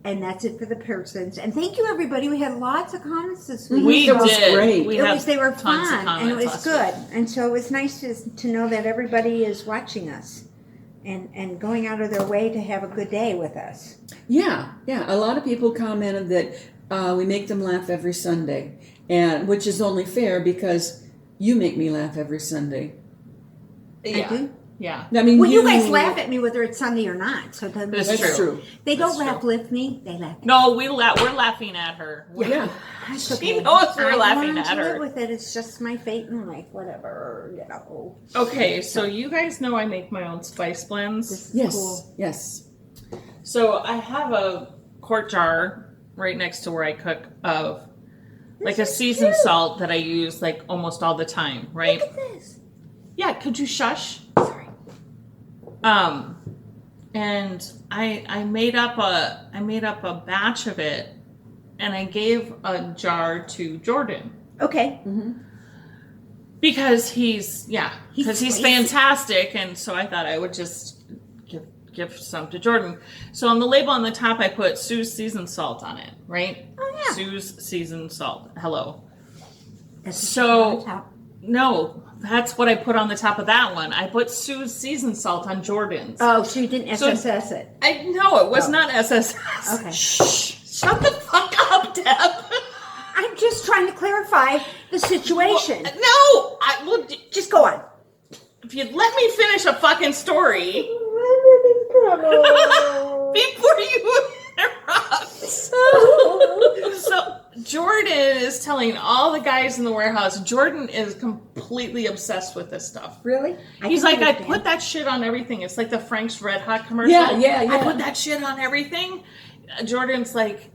And that's it for the persons. And thank you, everybody. We had lots of comments this week. We That was did. great. We It had was, they were tons of fun, and it comments was last good. And so it was nice to know that everybody is watching us and going out of their way to have a good day with us. Yeah. A lot of people commented that we make them laugh every Sunday, and which is only fair because you make me laugh every Sunday. Yeah. I do. Yeah. I mean, Well, you guys laugh at me whether it's Sunday or not. So it doesn't That's make That's true. true. They don't That's laugh lift me. They laugh. No, we're laughing at her. Yeah. That's She okay. knows we're I laughing learned at to her. live with it. It's just my fate in life. Whatever, you know. Okay, so you guys know I make my own spice blends. This is Yes. cool. Yes. So I have a quart jar right next to where I cook of like a This is seasoned cute. salt that I use like almost all the time, right? Look at this. Yeah, could you shush? Sorry. And I made up a batch of it, and I gave a jar to Jordan Okay. because he's spicy. fantastic, and so I thought I would just give some to Jordan. So on the label on the top, I put Sue's seasoned salt on it, right? Oh yeah. Sue's seasoned salt. Hello. That's So- on top. No, that's what I put on the top of that one. I put Sue's seasoned salt on Jordan's. Oh, so you didn't So- SSS it. I no, it was Oh. not SSS. Okay. Shh! Shut the fuck up, Deb. I'm just trying to clarify the situation. No, Just go on. if you'd let me finish a fucking story before you interrupt. So Jordan is telling all the guys in the warehouse. Jordan is completely obsessed with this stuff. Really? He's can like, I understand. put that shit on everything. It's like the Frank's Red Hot commercial. Yeah. I put that shit on everything. Jordan's like,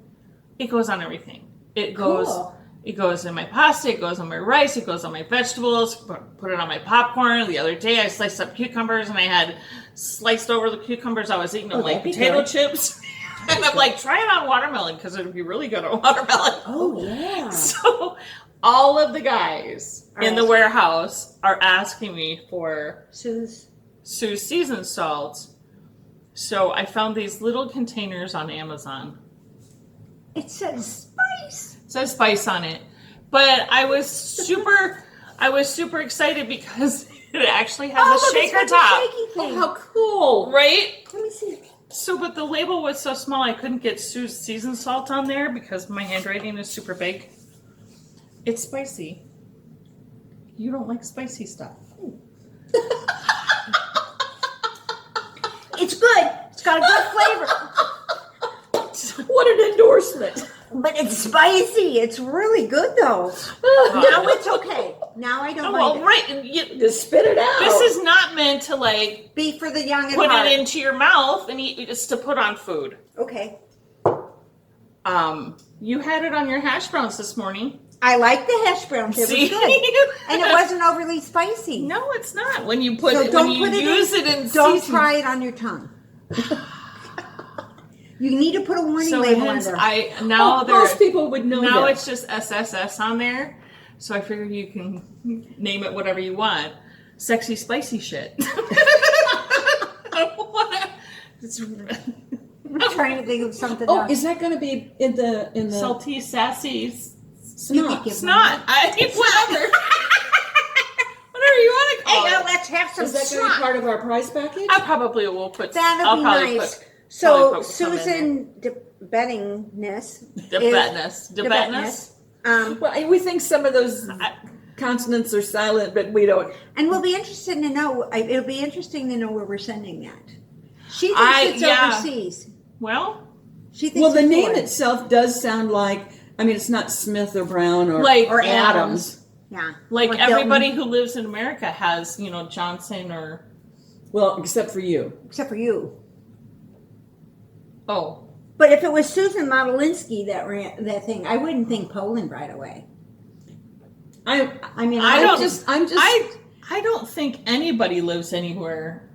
it goes on everything. It goes. Cool. It goes in my pasta. It goes on my rice. It goes on my vegetables. Put it on my popcorn. The other day, I sliced up cucumbers and I had sliced over the cucumbers. I was eating them like that'd be potato good. chips. And I'm like, try it on watermelon because it would be really good on watermelon. Oh yeah. So all of the guys in the Alright. warehouse are asking me for Sue's. Sue's seasoned salt. So I found these little containers on Amazon. It says spice. It says spice on it. But I was super excited because it actually has a look, it's shaker got the top. shaky thing. How cool. Right? Let me see. So, but the label was so small I couldn't get Sue's seasoned salt on there because my handwriting is super big. It's spicy. You don't like spicy stuff. It's good. It's got a good flavor. What an endorsement. But it's spicy. It's really good though. Now it's okay. Now I don't Well, mind it. right. and you- Just spit it out. This is not meant to like Be for the young and put hard. it into your mouth and eat. It's to put on food. Okay. You had it on your hash browns this morning. I like the hash browns. It See? was good. And it wasn't overly spicy. No, it's not. When you put So it, don't when you put it use in, it in Don't season- try it on your tongue. You need to put a warning So label hence, under. Most people would know now that. it's just SSS on there. So I figured you can name it whatever you want. Sexy spicy shit. It's I'm trying to think of something Oh, else. is that going to be in the salty, sassy You snot? could give snot. Whatever. Whatever you want to Hey, call now it. let's have some Is that going to be snot. part of our prize package? I probably will put. That'd I'll be probably nice. Put So probably put some in Susan Bettingness. DeBetness. Well, we think some of those consonants are silent, but we don't. And we'll be interested to know. It'll be interesting to know where we're sending that. She thinks it's yeah. overseas. Well, She thinks Well, the it's name foreign. itself does sound like. I mean, it's not Smith or Brown or Like- Or Adams. Yeah. like Or everybody Hilton, who lives in America has, Johnson or Well, except for you. except for you. oh, But if it was Susan Modelinsky that ran that thing, I wouldn't think Poland right away. I mean, I don't I don't think anybody lives anywhere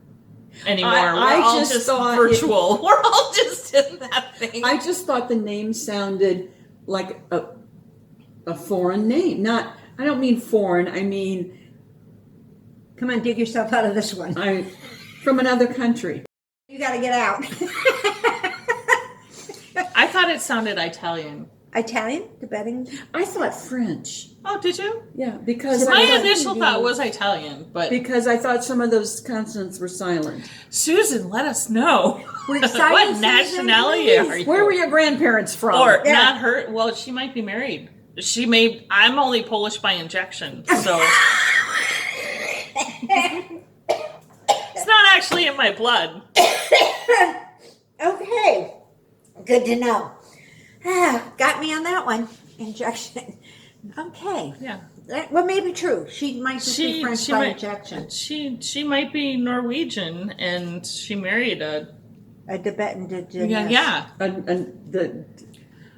anymore. I We're all just just thought virtual. We're all just in that thing. I just thought the name sounded like a foreign name. Not, I don't mean foreign. I mean, come on, dig yourself out of this one. from another country. You got to get out. I thought it sounded Italian. Italian, Tibetan. I thought French. Oh, did you? Yeah, because My I thought, initial thought was Italian, but I thought some of those consonants were silent. Susan, let us know. We're excited, What Susan, nationality please. are you? Where were your grandparents from? Or Yeah. not her? Well, she might be married. She may. I'm only Polish by injection, so it's not actually in my blood. Okay, good to know. Got me on that one. Injection. Okay. Yeah, Well, maybe true. She might just be French by might, injection. She might be Norwegian, and she married a A Tibetan did. yeah. And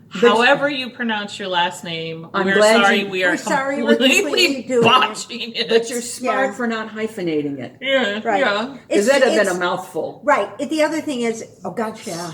However you pronounce your last name, I'm we're glad sorry you- we are We're sorry we're completely doing it. botching it. but you're smart Yeah. for not hyphenating it. yeah, Right. yeah. Because that'd have been It's- a mouthful. Right. The other thing is, oh gosh, yeah.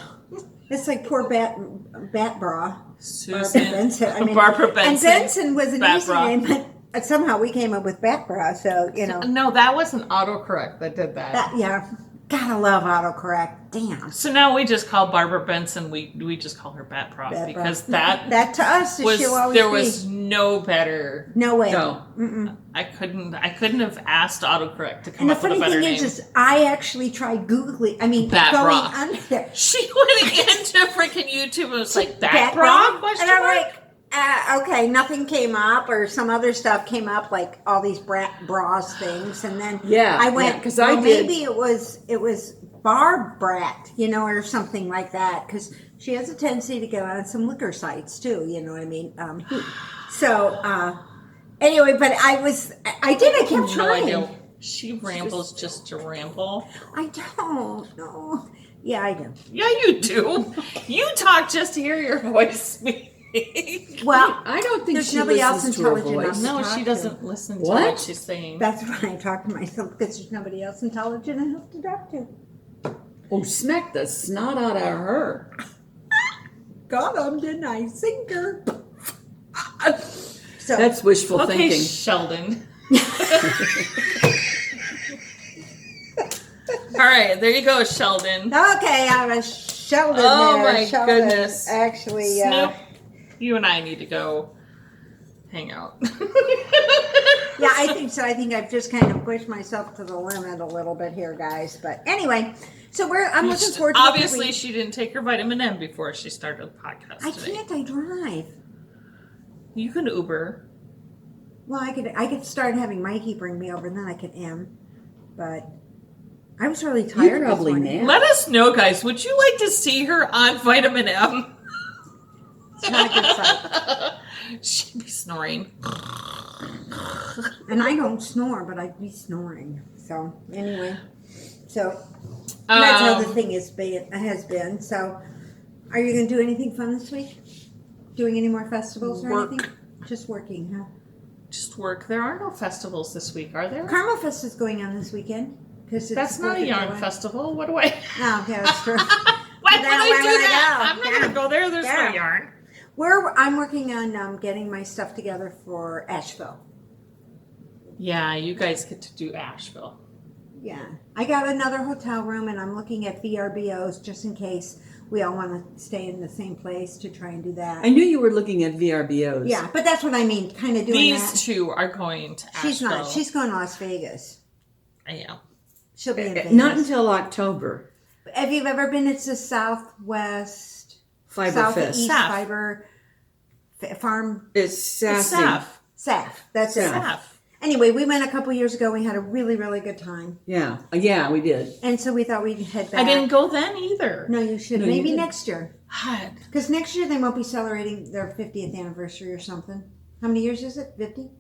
It's like poor bat bra. Barbara Susan, Benson. I mean, Barbara Benson. And Benson was an Bat easy bra. name, but somehow we came up with bat bra. So you know, No, that was an autocorrect that did that. yeah. Gotta love autocorrect. Damn. So now we just call Barbara Benson. We just call her Bat Prop Bat Bra. because that That to us was she'll always there be. was no better. No way. No. Mm-mm. I couldn't have asked autocorrect to come And the up with a funny better thing name. is I actually tried Googling. I mean, Bat going Bra. under there. She went into freaking YouTube and was like, Bat Bat bra? Bra? Question And I'm mark? like, okay, nothing came up, or some other stuff came up, like all these bras things, and then Yeah, I went yeah, 'cause well, I did. maybe it was Barb Brat, or something like that, because she has a tendency to go on some liquor sites too. You know what I mean? Anyway, but I kept No trying. idea. She rambles just to ramble. I don't know. Yeah, I do. Yeah, you do. You talk just to hear your voice speak. Well, I don't think There's she nobody else listens to her intelligent voice. enough. No, Talk she to. doesn't listen to What? what she's saying. that's why I talk to myself, because there's nobody else intelligent enough to talk to. Oh, smack the snot out of her. Got him, didn't I? Sinker. So That's wishful Okay, thinking. Sheldon. All right, there you go, Sheldon. okay, I was Sheldon Oh there. my Sheldon goodness. Actually, Snoop, you and I need to go hang out. yeah, I think so. I think I've just kind of pushed myself to the limit a little bit here, guys. But anyway, so I'm looking forward to Obviously, the she didn't take her vitamin M before she started the podcast I today. can't. I drive. You can Uber. Well, I could start having Mikey bring me over, and then I could but I was really tired. this probably morning. nap. Let us know, guys. Would you like to see her on vitamin M? It's not a good sight. She'd be snoring. And I don't snore, but I'd be snoring. So anyway, that's how the thing has been. So, are you going to do anything fun this week? Doing any more festivals or Work. anything? Just working, huh? Just work. There are no festivals this week, are there? Carmel Fest is going on this weekend. That's not a yarn festival. What do I? No, yeah, that's true. Why would Then I where do would I that? go? I'm not Yeah. gonna go there. There's Yeah. no yarn. I'm working on getting my stuff together for Asheville. Yeah, you guys get to do Asheville. Yeah, I got another hotel room, and I'm looking at VRBOs just in case we all want to stay in the same place to try and do that. I knew you were looking at VRBOs. Yeah, but that's what I mean, kind of doing These that. two are going to Asheville. She's not. She's going to Las Vegas. Yeah. She'll be in Vegas. Not until October. Have you ever been? It's the Southwest Fiber Southeast Fest. Saf. Fiber Farm It's sassy. Saf. SAF. That's it. Saf. Anyway, we went a couple years ago. We had a really, really good time, Yeah, we did. and so we thought we'd head back. I didn't go then either. No, you should. No, you Maybe didn't. next year, God. because next year they won't be celebrating their 50th anniversary or something. How many years is it? 50?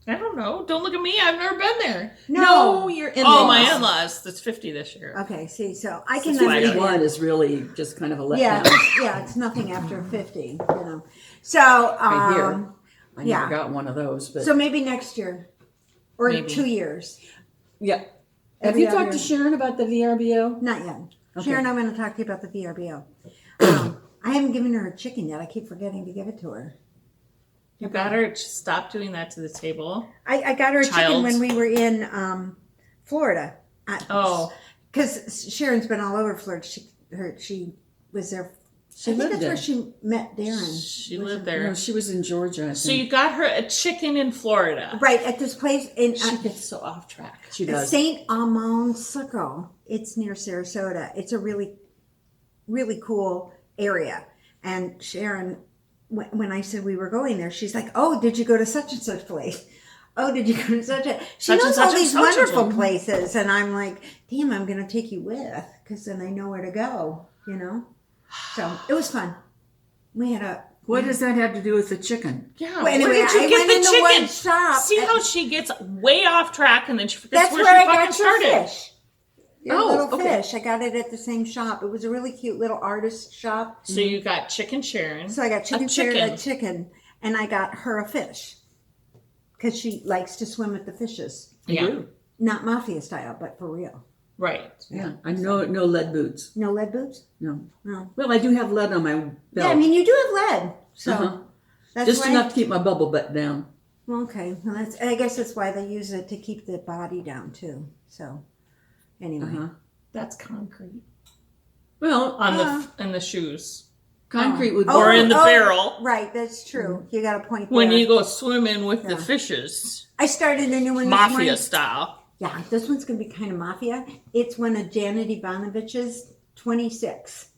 I don't know. Don't look at me. I've never been there. No. you're in. Oh, my in-laws. That's 50 this year. Okay. See, so I can That's why I don't- 51 is really just kind of a letdown. Yeah, it's nothing after 50, So, Right here. I Yeah. never got one of those, but So maybe next year, or Maybe. 2 years. yeah. Have Every you other talked to year. Sharon about the VRBO? Not yet. Okay. Sharon, I'm going to talk to you about the VRBO. I haven't given her a chicken yet. I keep forgetting to give it to her. You got her to stop doing that to the table. I got her a chicken Child. when we were in Florida. Oh. Because Sharon's been all over Florida. She was there. She I think lived that's there. where she met Darren. She Was lived it- there. No, she was in Georgia. I So think. you got her a chicken in Florida. Right, at this place in She gets so off track. She does. St. Amand Circle. It's near Sarasota. It's a really, really cool area. And Sharon, when I said we were going there, she's like, "Oh, did you go to such and such place? Oh, did you go to such a?" She Such and knows such all and these such and wonderful such. places, and I'm like, "Damn, I'm gonna take you with, because then I know where to go." You know. So it was fun. We had a. What does that have to do with the chicken? Yeah. Well, anyway, where did you I get went the into chicken? one shop. See how she gets way off track and then she forgets That's where where she I fucking got your started. fish. Your Oh, little okay. fish. I got it at the same shop. It was a really cute little artist shop. So you got chicken Sharon. So I got chicken, A chicken. Sharon, a chicken, and I got her a fish because she likes to swim with the fishes, Yeah. You? not mafia style, but for real. Right. Yeah. I know no lead boots. No lead boots. No. No. Well, I do have lead on my belt. Yeah, I mean you do have lead, so Uh-huh. that's Just why. enough to keep my bubble butt down. Okay, well, I guess that's why they use it to keep the body down too. So anyway, Uh-huh. That's concrete. Well, On the in the shoes. concrete would Or in the barrel. Right, that's true. You got a point there. When you go swimming with the Yeah. fishes. I started a new one this Mafia morning. style. Yeah, this one's going to be kind of mafia. It's one of Janet Ivanovich's, 26.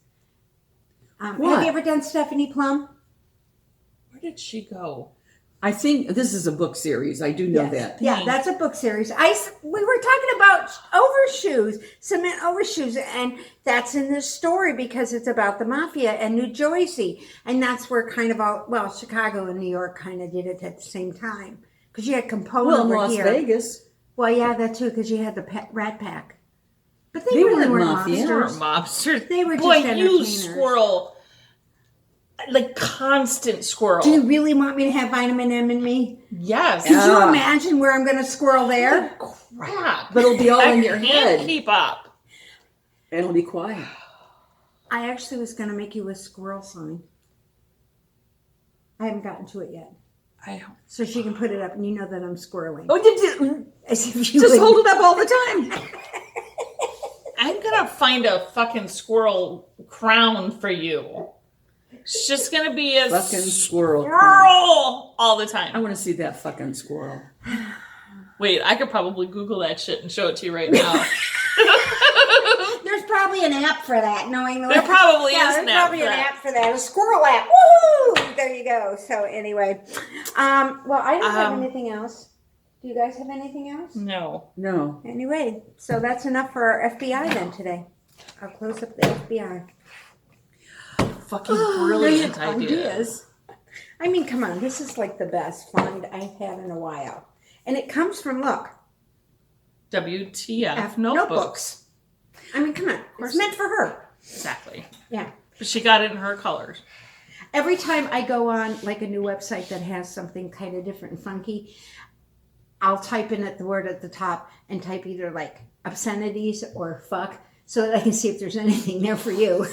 Have What? you ever done Stephanie Plum? Where did she go? I think this is a book series. I do know Yes. that. Yeah, Thanks. that's a book series. We were talking about overshoes, cement overshoes, and that's in this story because it's about the mafia and New Jersey, and that's where kind of all Chicago and New York kind of did it at the same time because you had Capone Well, in over Las here. Vegas. Well, yeah, that too because you had the Rat Pack, but they, They really weren't weren't mafia. They were mobsters. mobsters. They were Boy, just you entertainers. squirrel. Like constant squirrel. Do you really want me to have vitamin M in me? Yes. Could you Ah. imagine where I'm going to squirrel there? Crap. But it'll be all I in your can't head. keep up. And it'll be quiet. I actually was going to make you a squirrel sign. I haven't gotten to it yet. I So she can put it up and you know that I'm squirreling. Oh, As if you just would- hold it up all the time. I'm gonna find a fucking squirrel crown for you. It's just gonna be a Fucking squirrel. squirrel all the I time. want to see that fucking squirrel. Wait, I could probably Google that shit and show it to you right now. There's probably an app for that, knowing the There probably yeah, is there's an app probably for an that. app for that. A squirrel app. Woohoo! There you go. So anyway, well, I don't have anything else. Do you guys have anything else? No. No. Anyway, so that's enough for our FBI then today. I'll close up the FBI. Fucking brilliant Brilliant ideas. I mean, come on, this is like the best find I've had in a while. And it comes from, look, WTF notebooks. I mean, come on, it's meant for her. Exactly. Yeah. But she got it in her colors. Every time I go on like a new website that has something kind of different and funky, I'll type in the word at the top and type either like obscenities or fuck so that I can see if there's anything there for you.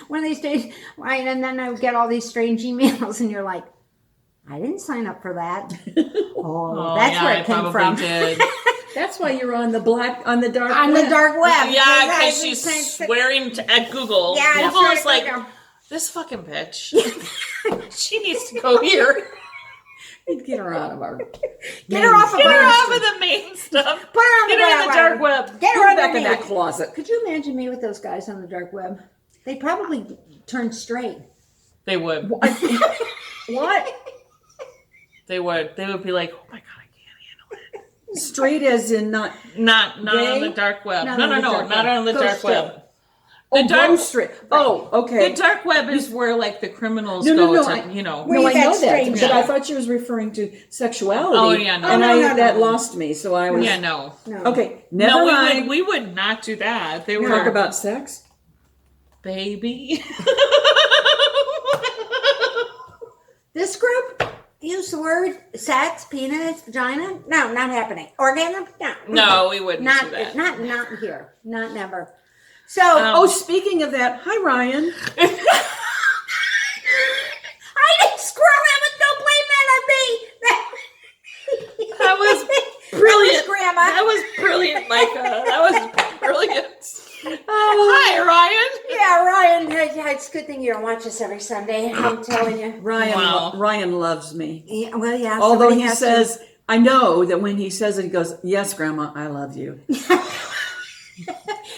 One of these days, right, and then I would get all these strange emails and you're like, I didn't sign up for that. Oh, that's yeah, where I it came probably from. Did. That's why you're on the dark On web. the dark web. Yeah, I've because been she's saying- swearing at Google. Yeah, I'm Google sure is to like, go. this fucking bitch. She needs to go here. Get her out of our. Get her off of Get her our off of the main stuff. Put her on Get her in the dark web. Get Put her her on back the in that net. closet. Could you imagine me with those guys on the dark web? They probably turn straight. They would. What? They would. They would be like, oh my god, I can't handle it. Straight as in not. Not on Gay? the dark web. Not No, on no, the no, dark not web. on the Go dark straight. web. Oh, The dark, go straight. Oh, okay. the dark web is where like the criminals No, no, go no, to, I- you know. Where No, you I know got that, strange. but I Yeah. thought she was referring to sexuality. Oh, yeah, no. And Oh, no, no, that no. lost me, so I was. Yeah, no. No. Okay, never No, mind. we would not do that. They were Talk about sex. baby. This group use the word sex, penis, vagina. No, not happening. Orgasm? No. No, we wouldn't Not do that. not here. Not never. So Oh, speaking of that, hi Ryan. I didn't screw him, but don't blame that on me. That was That brilliant. was Grandma. That was brilliant, Micah. That was brilliant. Oh, Hi, Ryan. Yeah, Ryan. It's a good thing you don't watch us every Sunday. I'm telling you. Ryan, Wow. Ryan loves me. Yeah, well, yeah. Although somebody he has to- says, I know that when he says it, he goes, "Yes, Grandma, I love you."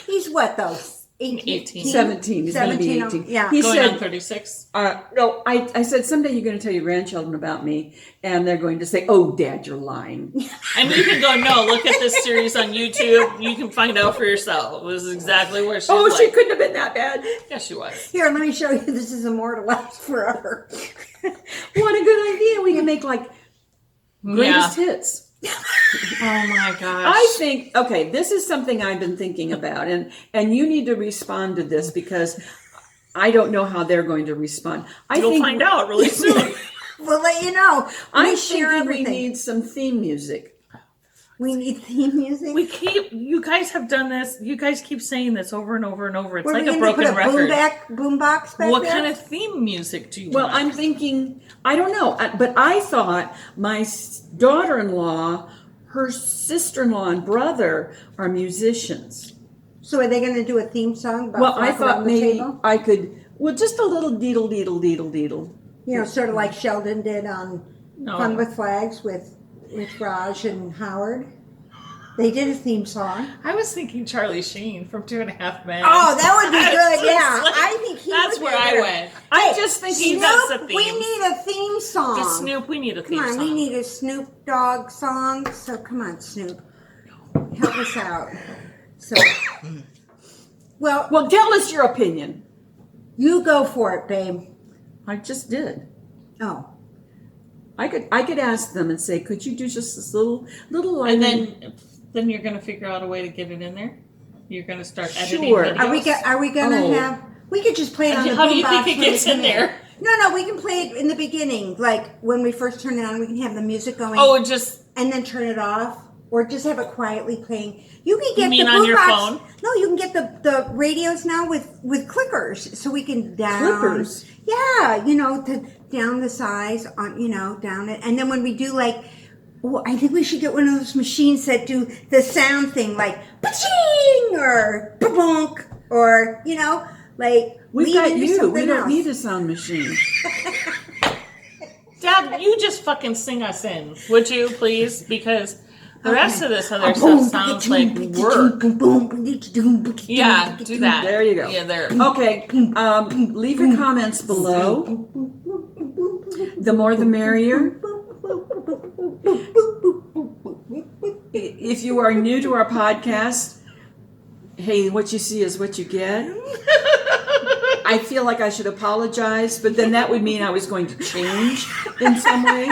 he's what though? 18. 17. He's going to be 17, 18. yeah. He Going on said, 36. no, I said, someday you're going to tell your grandchildren about me, and they're going to say, "Oh, Dad, you're lying." And you can go, no, look at this series on YouTube. You can find out for yourself. This is exactly where she's Oh, like. she couldn't have been that bad. Yeah, she was. Here, let me show you. This is immortalized forever. What a good idea. We can make like greatest hits. Oh my gosh. I think, okay, this is something I've been thinking about, and you need to respond to this because I don't know how they're going to respond. You'll find out really soon. We'll let you know. I'm We share thinking we everything. need some theme music. We need theme music. You guys have done this. You guys keep saying this over and over and over. It's Were we like a gonna broken put a record. boom box back What there? kind of theme music do you Well, want? I'm thinking, I don't know, but I thought my daughter-in-law, her sister-in-law and brother are musicians. So are they going to do a theme song? About Well, I Flock thought Around the maybe Table? I could, well, just a little deedle, deedle, deedle, deedle. You know, sort of like Sheldon did on No. Fun with Flags with Raj and Howard. They did a theme song. I was thinking Charlie Sheen from 2.5 Men. Oh, that would be That's good. just Yeah, like- I think he That's would where be I better. went. I'm just thinking, that's Snoop, a we theme. need a theme song. The Snoop, we need a theme Come on, song. we need a Snoop Dogg song. So come on, Snoop, help us out. So, well, well, tell us your opinion. you go for it, babe. I just did. Oh, I could ask them and say, could you do just this little line? And then you're gonna figure out a way to get it in there. You're gonna start editing Sure. videos. are we gonna Oh. have? We could just play it on the How do you boombox think it when gets we come in there? No, we can play it in the beginning, like when we first turn it on. We can have the music going. Oh, just And then turn it off, or just have it quietly playing. You can get mean the on your boombox- phone? No, you can get the radios now with clickers, so we can down. Clippers? Yeah, you know, to down the size on, you know, down it, and then when we do like, oh, I think we should get one of those machines that do the sound thing, like pa-ching or ba-bonk, or you know, like We've lean got into you. We something don't else. need a sound machine. Dad, you just fucking sing us in, would you please? Because the rest of this other Boom, stuff sounds like work. Yeah, do that. There you go. Yeah, there. Okay, leave your comments below. The more the merrier. If you are new to our podcast, hey, what you see is what you get. I feel like I should apologize, but then that would mean I was going to change in some way.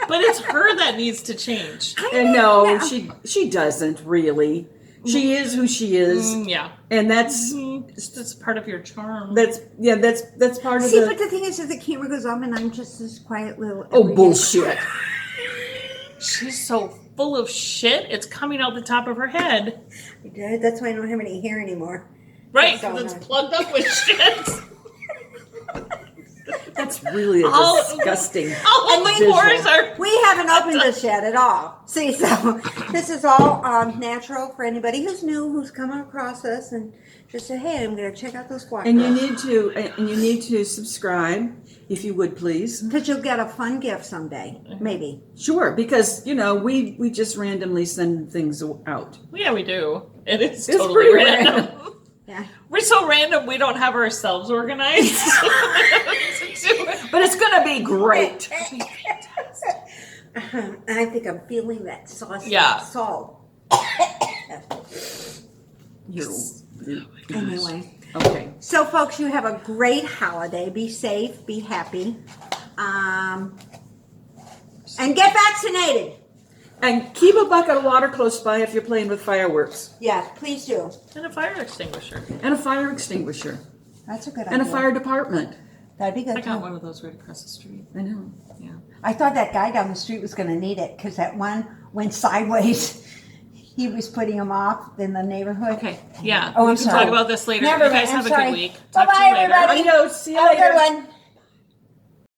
But it's her that needs to change. And no, she doesn't really. She is who she is, Yeah. and that's It's just part of your charm. that's part of See, the. but the thing is, if the camera goes off and I'm just this quiet little. Oh, everyday- bullshit. She's so full of shit, it's coming out the top of her head. That's why I don't have any hair anymore. Right, That's all 'cause it's right. plugged up with shit. That's really a All- disgusting. All of the Visual. pores are. We haven't opened this yet at all. See, so this is all natural for anybody who's new, who's coming across us, and just say, "Hey, I'm going to check out those squat And you need to subscribe if you would please. because you'll get a fun gift someday, maybe." Sure, because we just randomly send things out. Yeah, we do. It is It's totally pretty random. random. Yeah. We're so random, we don't have ourselves organized to do it. But it's gonna be great. I think I'm feeling that sauce. Yeah. Salt. Anyway. Okay. So, folks, you have a great holiday. Be safe. Be happy. And get vaccinated. And keep a bucket of water close by if you're playing with fireworks. Yeah, please do. And a fire extinguisher. And a fire extinguisher. That's a good And a idea. fire department. That'd be I good got too. one of those right across the street. I know. Yeah. I thought that guy down the street was gonna need it, cause that one went sideways. He was putting them off in the neighborhood. Okay. Yeah. Oh, we I'm can sorry. talk about this later. Never you guys mind, have I'm a sorry. good week. Talk to Bye-bye, you later. everybody. I know. See you Have a later. good one.